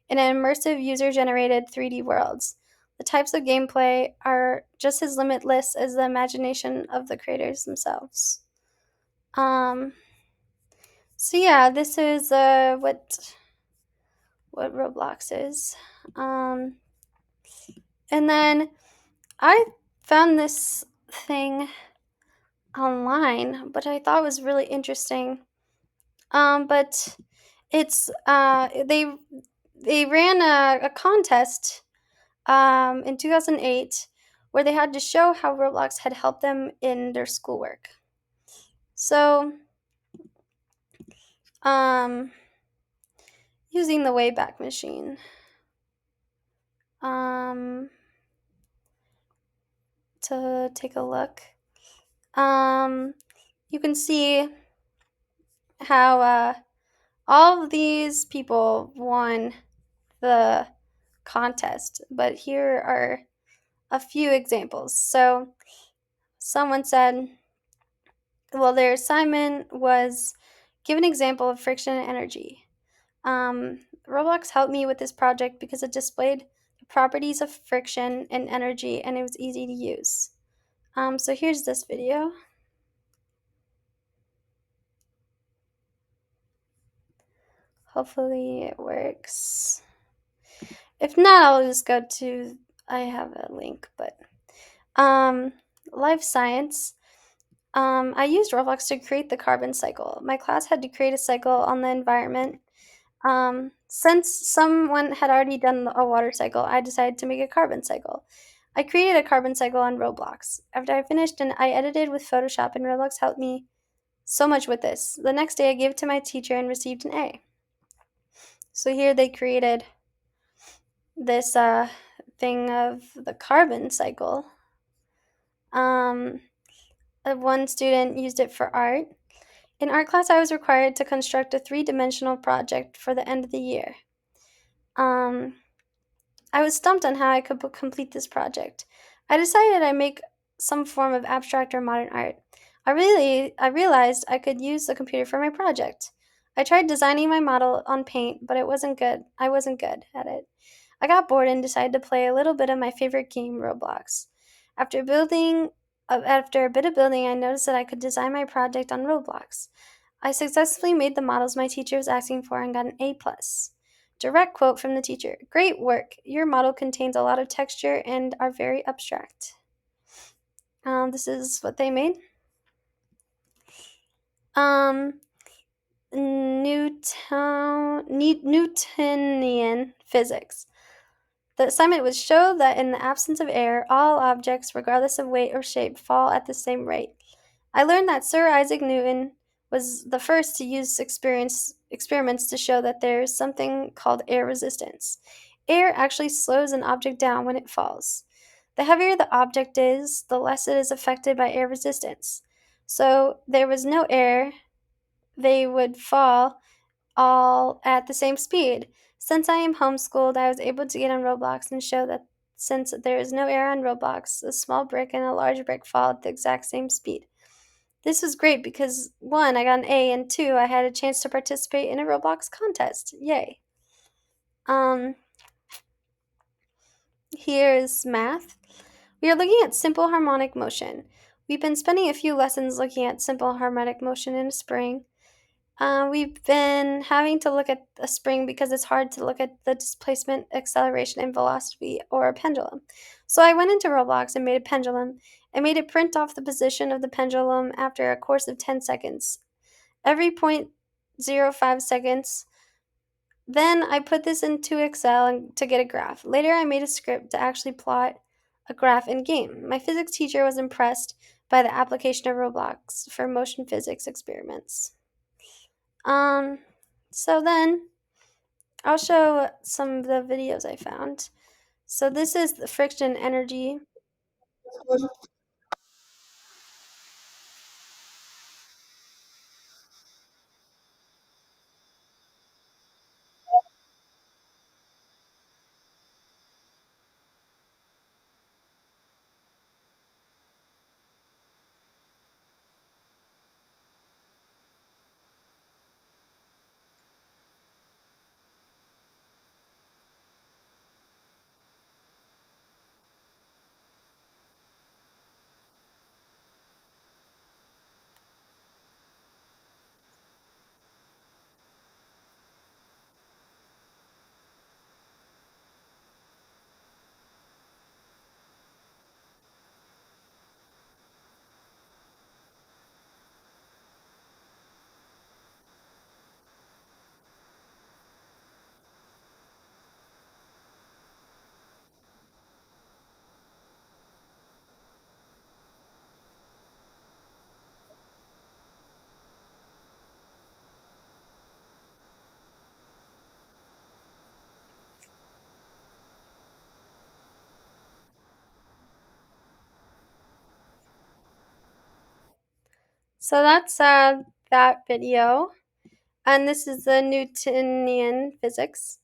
in an immersive user-generated 3D worlds. The types of gameplay are just as limitless as the imagination of the creators themselves. So yeah, this is what Roblox is. And then I found this thing online, but I thought was really interesting. But it's they ran a contest in 2008 where they had to show how Roblox had helped them in their schoolwork. So, using the Wayback Machine. To take a look. You can see how all of these people won the contest, but here are a few examples. So someone said, well, their assignment was give an example of friction and energy. Roblox helped me with this project because it displayed the properties of friction and energy, and it was easy to use. So here's this video. Hopefully it works. If not, I'll just go to, I have a link, but life science. I used Roblox to create the carbon cycle. My class had to create a cycle on the environment. Since someone had already done a water cycle, I decided to make a carbon cycle. I created a carbon cycle on Roblox. After I finished, and I edited with Photoshop, and Roblox helped me so much with this. The next day, I gave it to my teacher and received an A. So here they created this thing of the carbon cycle. One student used it for art. In art class, I was required to construct a 3-dimensional project for the end of the year. I was stumped on how I could complete this project. I decided I'd make some form of abstract or modern art. I realized I could use the computer for my project. I tried designing my model on Paint, but it wasn't good. I wasn't good at it. I got bored and decided to play a little bit of my favorite game, Roblox. After a bit of building, I noticed that I could design my project on Roblox. I successfully made the models my teacher was asking for and got an A plus. Direct quote from the teacher: "Great work. Your model contains a lot of texture and are very abstract." This is what they made. Um, Newtonian physics. The assignment would show that in the absence of air, all objects, regardless of weight or shape, fall at the same rate. I learned that Sir Isaac Newton was the first to use experiments to show that there is something called air resistance. Air actually slows an object down when it falls. The heavier the object is, the less it is affected by air resistance. So there was no air, they would fall all at the same speed. Since I am homeschooled, I was able to get on Roblox and show that since there is no air on Roblox, a small brick and a large brick fall at the exact same speed. This was great because one, I got an A, and two, I had a chance to participate in a Roblox contest. Yay. Um, Here's math. We are looking at simple harmonic motion. We've been spending a few lessons looking at simple harmonic motion in the spring. We've been having to look at a spring because it's hard to look at the displacement, acceleration, and velocity or a pendulum. So I went into Roblox and made a pendulum. I made it print off the position of the pendulum after a course of 10 seconds. Every 0.05 seconds. Then I put this into Excel to get a graph. Later, I made a script to actually plot a graph in game. My physics teacher was impressed by the application of Roblox for motion physics experiments. Um, so then I'll show some of the videos I found. So this is the friction energy. So that's that video. And this is the Newtonian physics.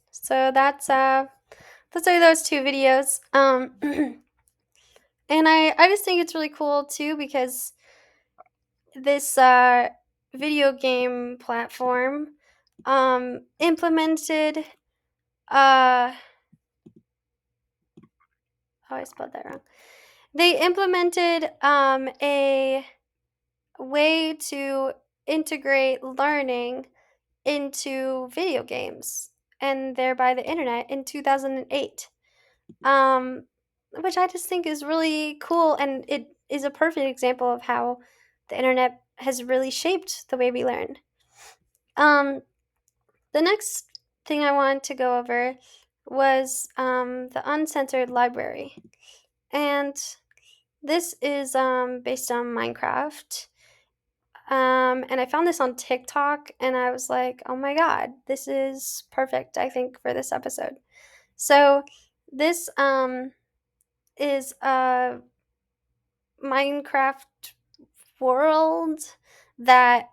So those are those two videos. And I just think it's really cool too because this video game platform implemented oh, I spelled that wrong. They implemented a way to integrate learning into video games and thereby the internet in 2008. Um, which I just think is really cool, and it is a perfect example of how the internet has really shaped the way we learn. Um, the next thing I wanted to go over was the uncensored library. And this is based on Minecraft. And I found this on TikTok and I was like, oh my god, this is perfect, I think, for this episode. So this is a Minecraft world that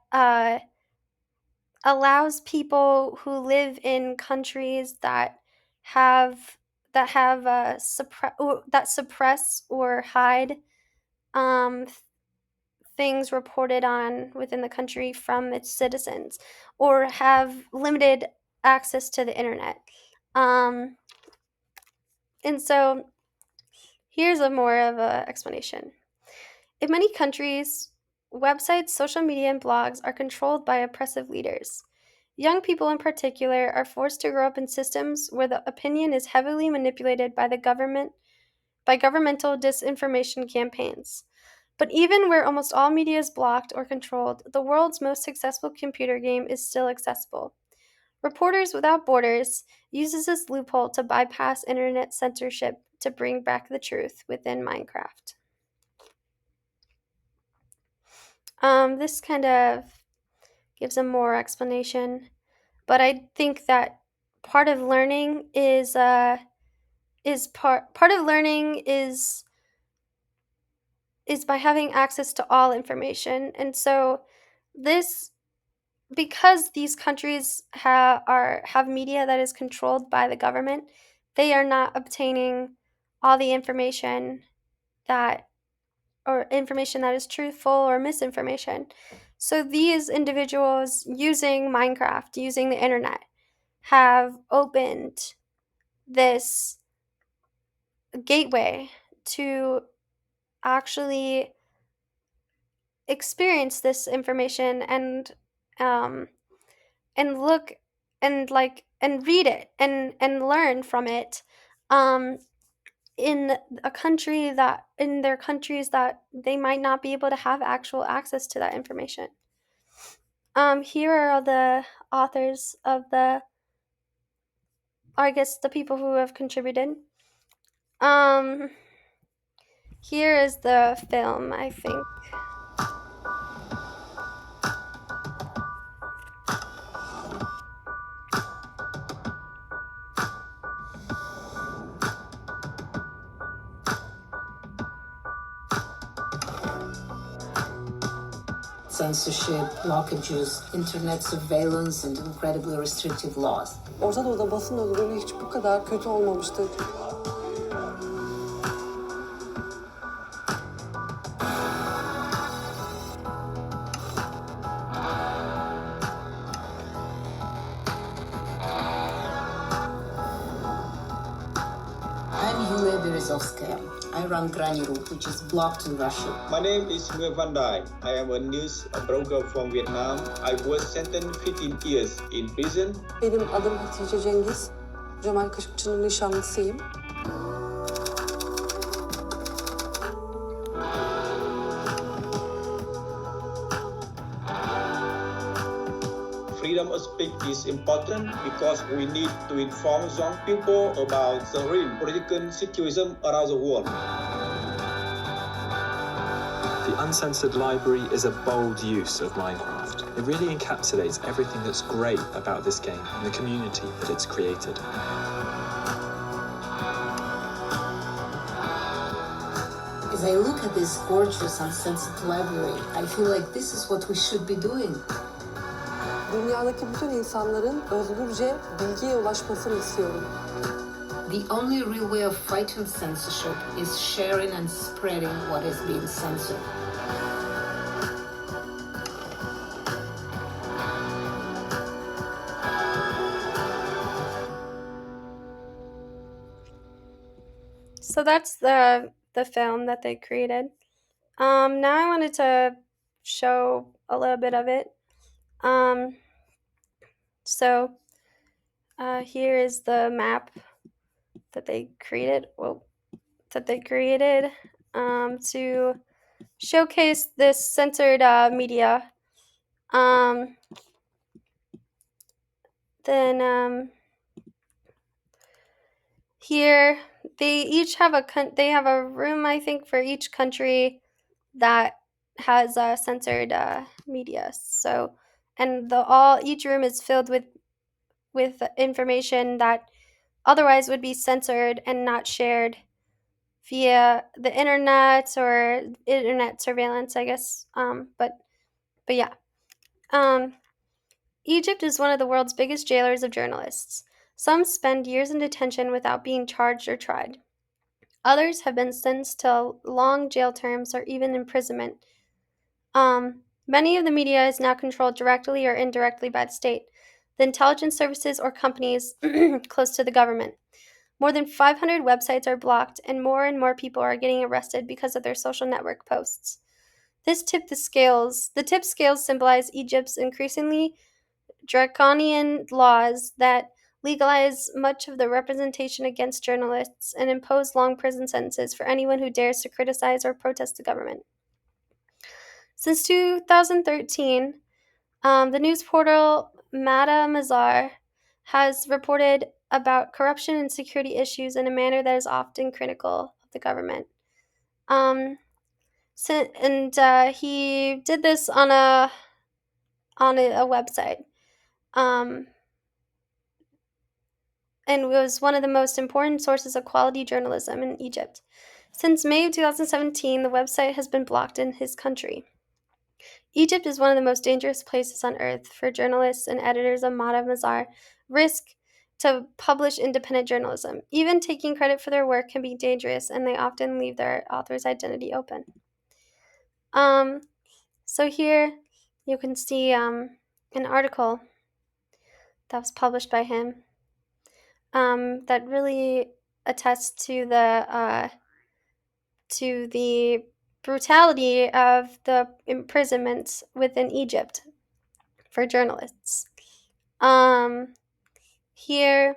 allows people who live in countries have that suppress or hide um, things reported on within the country from its citizens, or have limited access to the internet. Um, and so here's a more of a explanation. In many countries, websites, social media, and blogs are controlled by oppressive leaders. Young people in particular are forced to grow up in systems where the opinion is heavily manipulated by the government by governmental disinformation campaigns. But even where almost all media is blocked or controlled, the world's most successful computer game is still accessible. Reporters Without Borders uses this loophole to bypass internet censorship to bring back the truth within Minecraft. This kind of gives a more explanation, but I think that part of learning is by having access to all information. And so this because these countries have media that is controlled by the government, they are not obtaining all the information that or information that is truthful or misinformation. So these individuals using Minecraft, using the internet, have opened this gateway to actually experience this information um, and look and read it and learn from it um, in their countries that they might not be able to have actual access to that information. Here are the authors of I guess the people who have contributed. Um, Here is the film, I think. Censorship, blockages, internet surveillance, and incredibly restrictive laws. Orta Doğu'da basın özgürlüğü hiç bu kadar kötü olmamıştı. I'm Yulia Berezovskaya. I run Granny.ru, which is blocked in Russia. My name is Nguyen Van Dai. I am a news broker from Vietnam. I was sentenced 15 years in prison. Benim adım Hatice Cengiz. Cemal Kaşıkçı'nın nişanlısıyım. Freedom of speech is important because we need to inform young people about the real political situation around the world. The Uncensored Library is a bold use of Minecraft. It really encapsulates everything that's great about this game and the community that it's created. As I look at this gorgeous uncensored library, I feel like this is what we should be doing. Dünyadaki bütün insanların özgürce bilgiye ulaşmasını istiyorum. The only real way of fighting censorship is sharing and spreading what is being censored. So that's the film that they created. Now I wanted to show a little bit of it. So here is the map that they created. To showcase this censored media. Then here they each have they have a room, I think, for each country that has censored media. So, and each room is filled with information that otherwise would be censored and not shared via the internet or internet surveillance, I guess. But yeah. Egypt is one of the world's biggest jailers of journalists. Some spend years in detention without being charged or tried. Others have been sentenced to long jail terms or even imprisonment. Many of the media is now controlled directly or indirectly by the state, the intelligence services, or companies close to the government. More than 500 websites are blocked, and more people are getting arrested because of their social network posts. This tipped the scales. The tip scales symbolize Egypt's increasingly draconian laws that legalize much of the representation against journalists and impose long prison sentences for anyone who dares to criticize or protest the government. Since 2013, the news portal Mada Mazar has reported about corruption and security issues in a manner that is often critical of the government. He did this on a website, and was one of the most important sources of quality journalism in Egypt. Since May of 2017, the website has been blocked in his country. Egypt is one of the most dangerous places on earth for journalists, and editors of Mada Mazar risk to publish independent journalism. Even taking credit for their work can be dangerous, and they often leave their author's identity open. So here you can see an article that was published by him that really attests to the brutality of the imprisonments within Egypt for journalists. Here,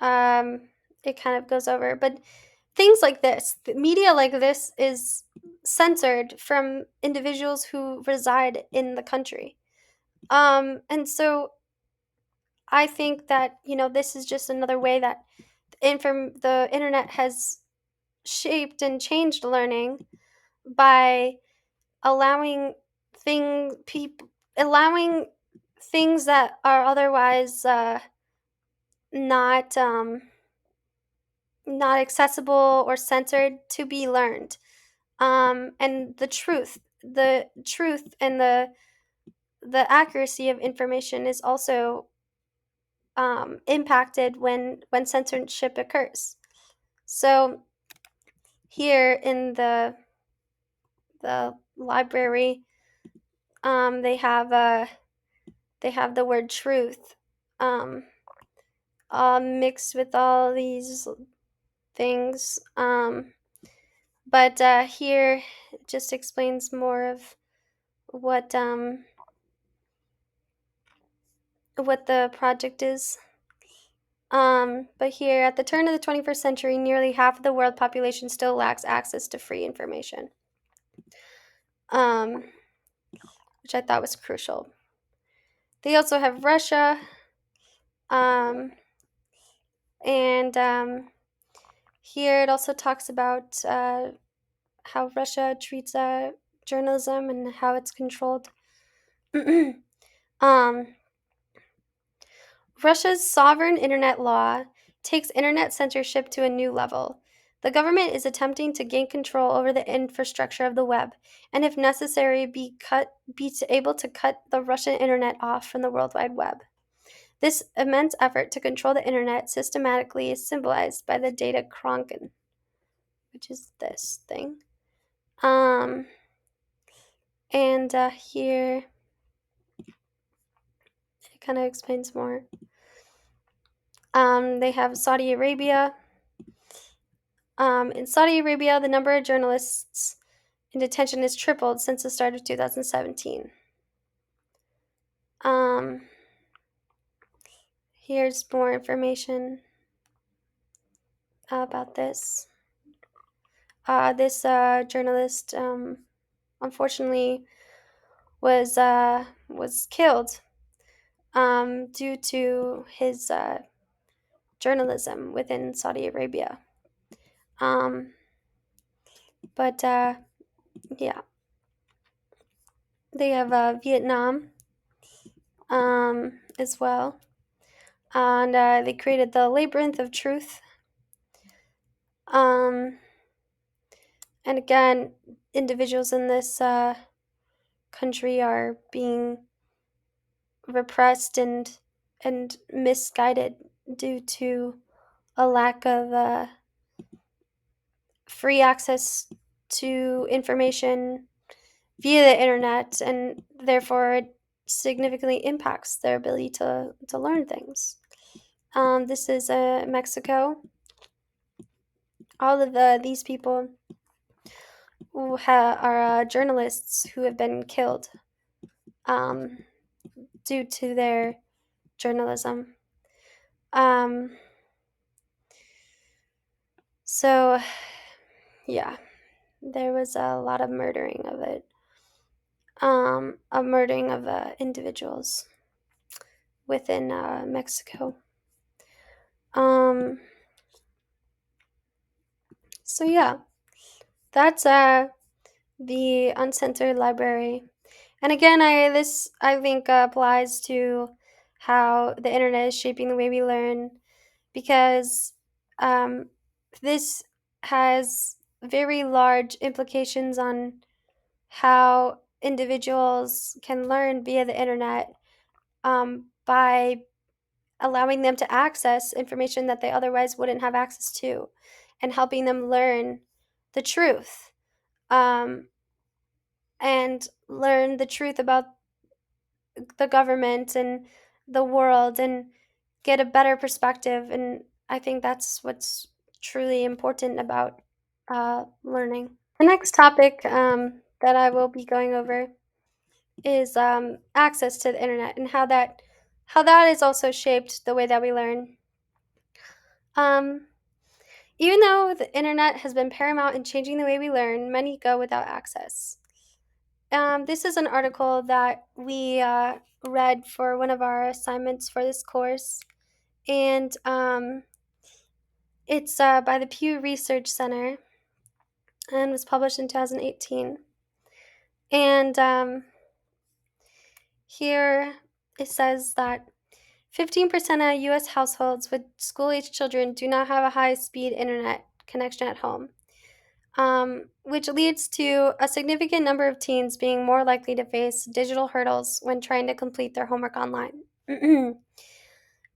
it kind of goes over, but things like this, media like this, is censored from individuals who reside in the country. And so I think that, this is just another way that the internet has shaped and changed learning by allowing allowing things that are otherwise not not accessible or censored to be learned. And the truth and the accuracy of information is also impacted when censorship occurs. So here in the library, they have the word truth mixed with all these things. But here it just explains more of what the project is. But here, at the turn of the 21st century, nearly half of the world population still lacks access to free information, which I thought was crucial. They also have Russia, and here it also talks about how Russia treats journalism and how it's controlled. Russia's sovereign internet law takes internet censorship to a new level. The government is attempting to gain control over the infrastructure of the web, and if necessary, be able to cut the Russian internet off from the World Wide Web. This immense effort to control the internet systematically is symbolized by the data Kronken, which is this thing. And here it kind of explains more. They have Saudi Arabia. In Saudi Arabia, the number of journalists in detention has tripled since the start of 2017. Here's more information about this. This journalist, unfortunately, was killed due to his journalism within Saudi Arabia. But yeah, they have Vietnam as well, and they created the Labyrinth of Truth. And again, individuals in this country are being repressed and misguided due to a lack of free access to information via the internet, and therefore it significantly impacts their ability to learn things. This is Mexico. All of these people who are journalists who have been killed um, due to their journalism. So, yeah, there was a lot of murdering of it, a murdering of individuals within Mexico. So yeah, that's the Uncensored Library. And again, I think applies to how the internet is shaping the way we learn, because this has very large implications on how individuals can learn via the internet, by allowing them to access information that they otherwise wouldn't have access to, and helping them learn the truth, um, and learn the truth about the government and the world, and get a better perspective. And I think that's what's truly important about learning. The next topic that I will be going over is access to the internet, and how that has also shaped the way that we learn. Even though the internet has been paramount in changing the way we learn, many go without access. This is an article that we read for one of our assignments for this course, and it's by the Pew Research Center and was published in 2018. And here it says that 15% of U.S. households with school-age children do not have a high-speed internet connection at home, which leads to a significant number of teens being more likely to face digital hurdles when trying to complete their homework online.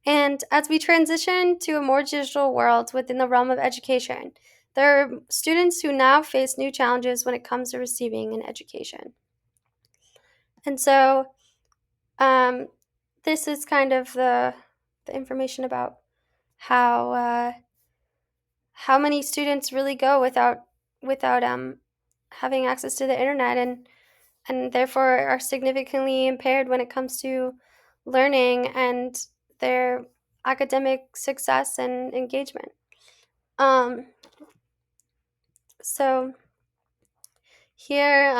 And as we transition to a more digital world within the realm of education, there are students who now face new challenges when it comes to receiving an education. And so this is kind of the information about how many students really go without having access to the internet, and therefore are significantly impaired when it comes to learning and their academic success and engagement. So here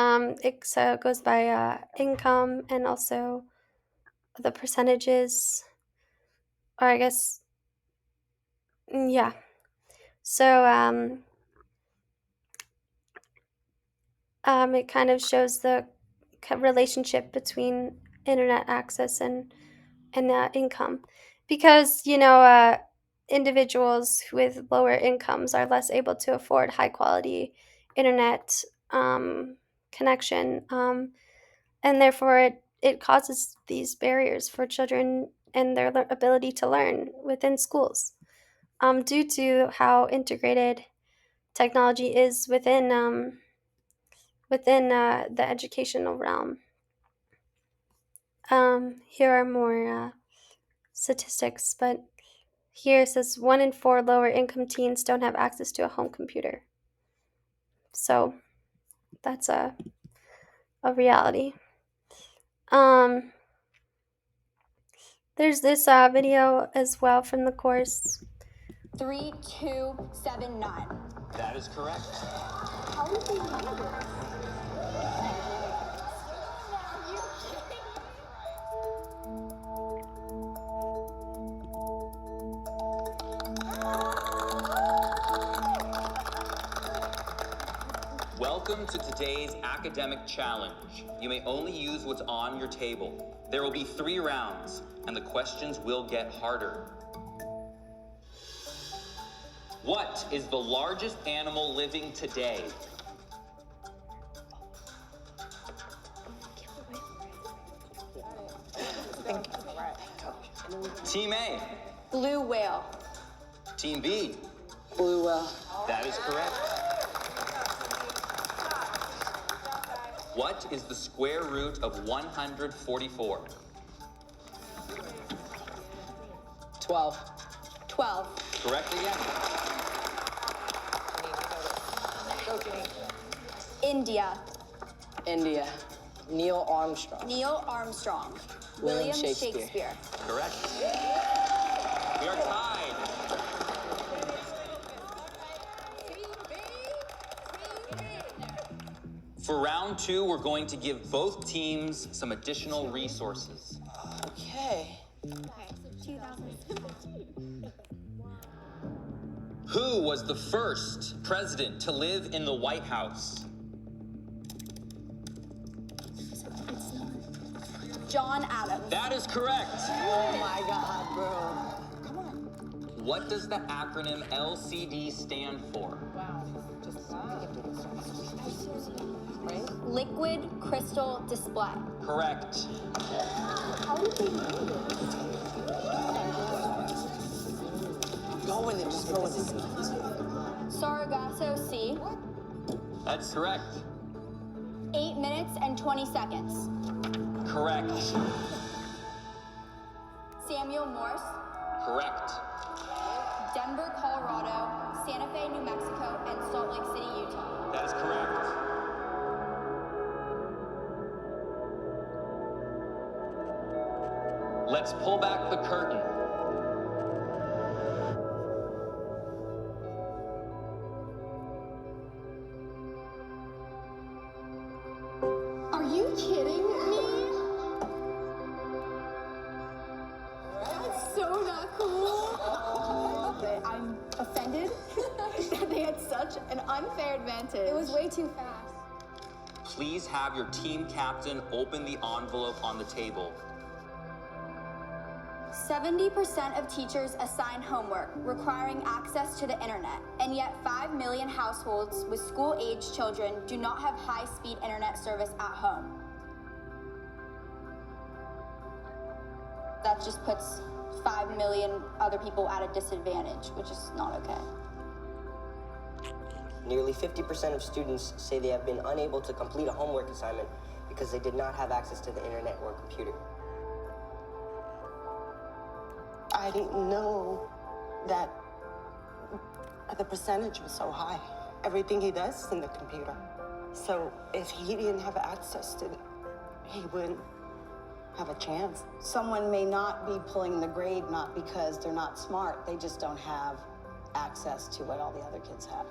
it goes by income, and also the percentages, or I guess, yeah. So it kind of shows the relationship between internet access and income, because individuals with lower incomes are less able to afford high quality internet connection, and therefore it causes these barriers for children and their ability to learn within schools, due to how integrated technology is within the educational realm. Here are more statistics, but here it says 1 in 4 lower income teens don't have access to a home computer. So that's a reality. There's this video as well from the course. 3279. That is correct. How did they know this? Welcome to today's academic challenge. You may only use what's on your table. There will be 3 rounds, and the questions will get harder. What is the largest animal living today? Thank you. Team A. Blue whale. Team B. Blue whale. That is correct. What is the square root of 144? 12. 12. Correct again. India. India. Neil Armstrong. Neil Armstrong. William Shakespeare. Correct. We are tied. For round 2, we're going to give both teams some additional resources. Okay. Who was the first president to live in the White House? John Adams. That is correct. Oh my God, bro. What does the acronym LCD stand for? Liquid crystal display. Correct. Go with it. Just go with it. Sargasso Sea. That's correct. 8 minutes and 20 seconds. Correct. Samuel Morse. Correct. Denver, Colorado. Santa Fe, New Mexico. And Salt Lake City, Utah. That is correct. Let's pull back the curtain. Are you kidding me? That's so not cool. I'm offended that they had such an unfair advantage. It was way too fast. Please have your team captain open the envelope on the table. 70% of teachers assign homework requiring access to the internet, and yet 5 million households with school-age children do not have high-speed internet service at home. That just puts 5 million other people at a disadvantage, which is not okay. Nearly 50% of students say they have been unable to complete a homework assignment because they did not have access to the internet or computer. I didn't know that the percentage was so high. Everything he does is in the computer. So if he didn't have access to it, he wouldn't have a chance. Someone may not be pulling the grade not because they're not smart, they just don't have access to what all the other kids have.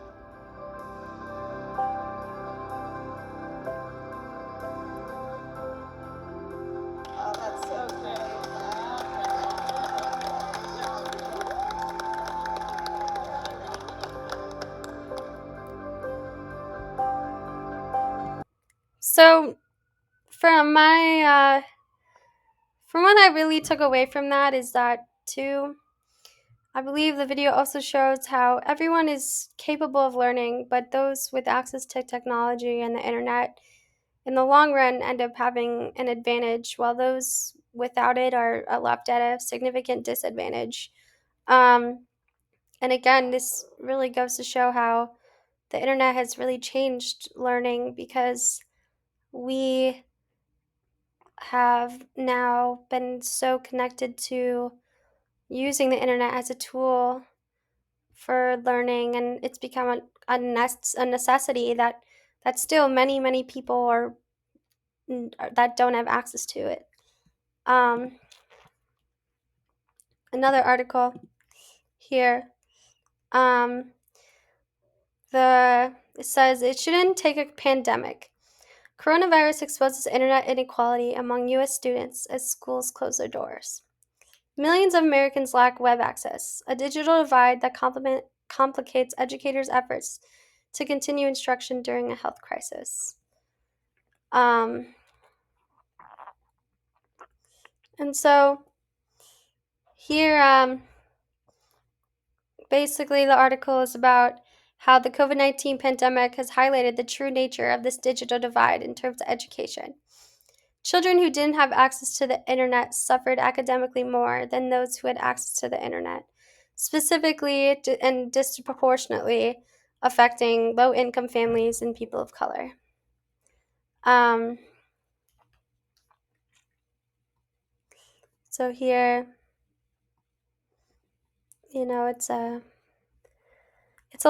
Oh, that's so great. So, from what I really took away from that is that too, I believe the video also shows how everyone is capable of learning, but those with access to technology and the internet in the long run end up having an advantage, while those without it are left at a significant disadvantage. Um, and again, this really goes to show how the internet has really changed learning because we have now been so connected to using the internet as a tool for learning, and it's become a necessity that still many people are that don't have access to it. Another article here. It says it shouldn't take a pandemic. Coronavirus exposes internet inequality among U.S. students as schools close their doors. Millions of Americans lack web access, a digital divide that complicates educators' efforts to continue instruction during a health crisis. And so here, basically the article is about how the COVID-19 pandemic has highlighted the true nature of this digital divide in terms of education. Children who didn't have access to the internet suffered academically more than those who had access to the internet, specifically and disproportionately affecting low income families and people of color. Um, so here, you know, it's a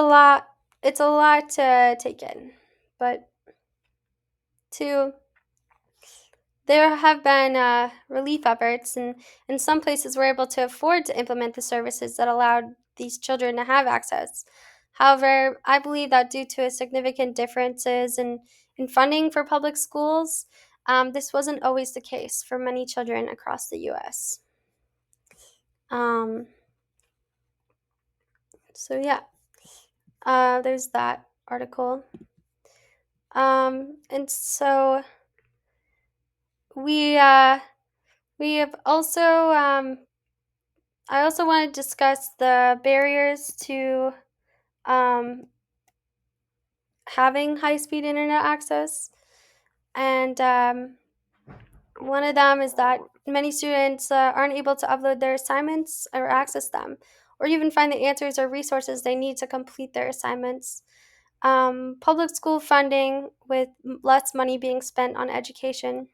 lot to take in, but to there have been relief efforts, and in some places we're able to afford to implement the services that allowed these children to have access. However, I believe that due to significant differences in funding for public schools, this wasn't always the case for many children across the US. Um, so, yeah, there's that article. And so we, we have also I also want to discuss the barriers to um, having high speed internet access. And one of them is that many students aren't able to upload their assignments or access them, or even find the answers or resources they need to complete their assignments. Public school funding, with less money being spent on education,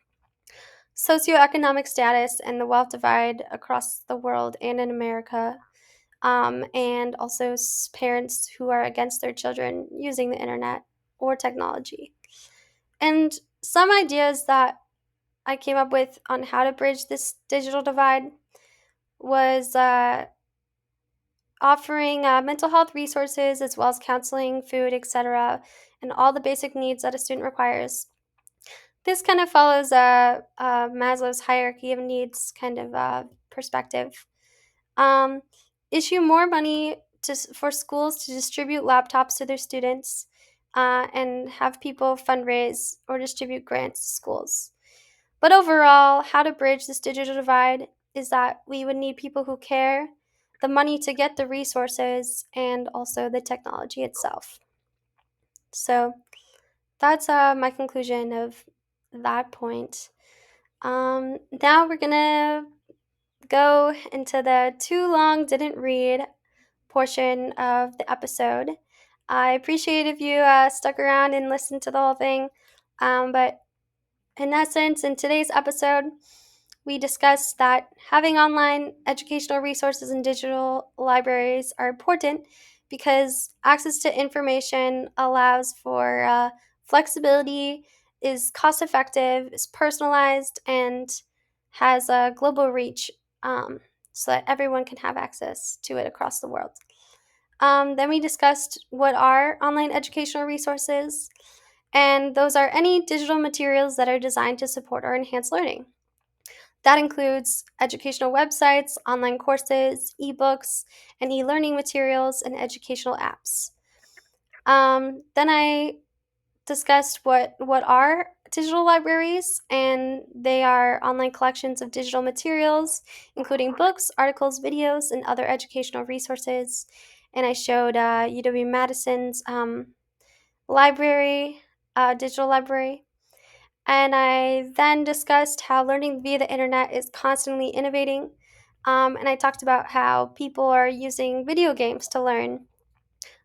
socioeconomic status, and the wealth divide across the world and in America, and also parents who are against their children using the internet or technology. And some ideas that I came up with on how to bridge this digital divide was offering mental health resources as well as counseling, food, etc., and all the basic needs that a student requires. This kind of follows Maslow's hierarchy of needs kind of perspective. Um, issue more money for schools to distribute laptops to their students, and have people fundraise or distribute grants to schools. But overall, how to bridge this digital divide is that we would need people who care, the money to get the resources, and also the technology itself. So that's my conclusion of that point. Now we're gonna go into the too long didn't read portion of the episode. I appreciate if you stuck around and listened to the whole thing. But in essence, in today's episode, we discussed that having online educational resources and digital libraries are important because access to information allows for flexibility, is cost effective, is personalized, and has a global reach, so that everyone can have access to it across the world. Then we discussed what are online educational resources, and those are any digital materials that are designed to support or enhance learning. That includes educational websites, online courses, ebooks, and e learning materials, and educational apps. Then I discussed what are digital libraries, and they are online collections of digital materials, including books, articles, videos, and other educational resources. And I showed UW Madison's library, digital library. And I then discussed how learning via the internet is constantly innovating. And I talked about how people are using video games to learn.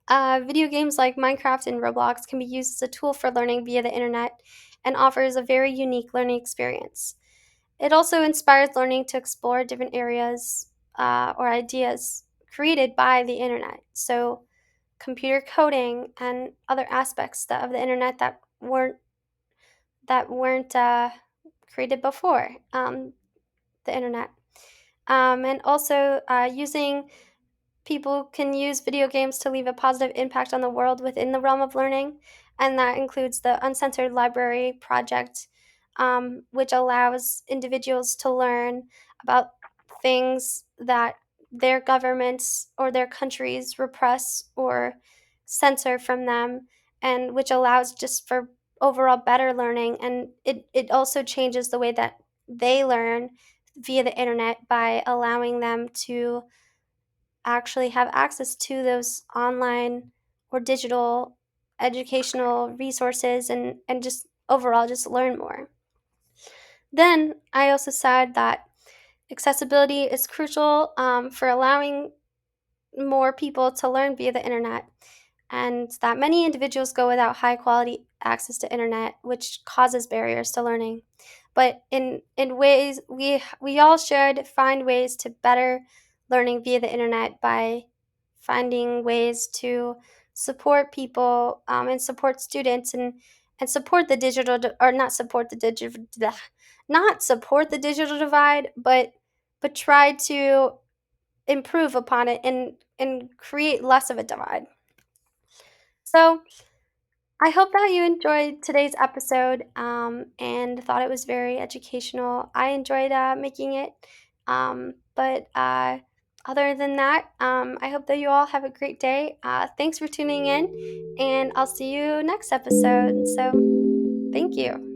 Video games like Minecraft and Roblox can be used as a tool for learning via the internet and offers a very unique learning experience. It also inspires learning to explore different areas or ideas created by the internet. So, computer coding and other aspects of the internet that weren't created before the internet. And also using people can use video games to leave a positive impact on the world within the realm of learning, and that includes the Uncensored Library Project, which allows individuals to learn about things that their governments or their countries repress or censor from them, and which allows just for overall better learning. And it also changes the way that they learn via the internet by allowing them to actually have access to those online or digital educational resources, and just overall just learn more. Then I also said that accessibility is crucial for allowing more people to learn via the internet, and that many individuals go without high quality access to internet, which causes barriers to learning. But in ways we all should find ways to better learning via the internet by finding ways to support people and support students and support the digital or not support the digital not support the digital divide, but try to improve upon it and create less of a divide. So I hope that you enjoyed today's episode and thought it was very educational. I enjoyed making it. But other than that, I hope that you all have a great day. Thanks for tuning in, and I'll see you next episode. So, thank you.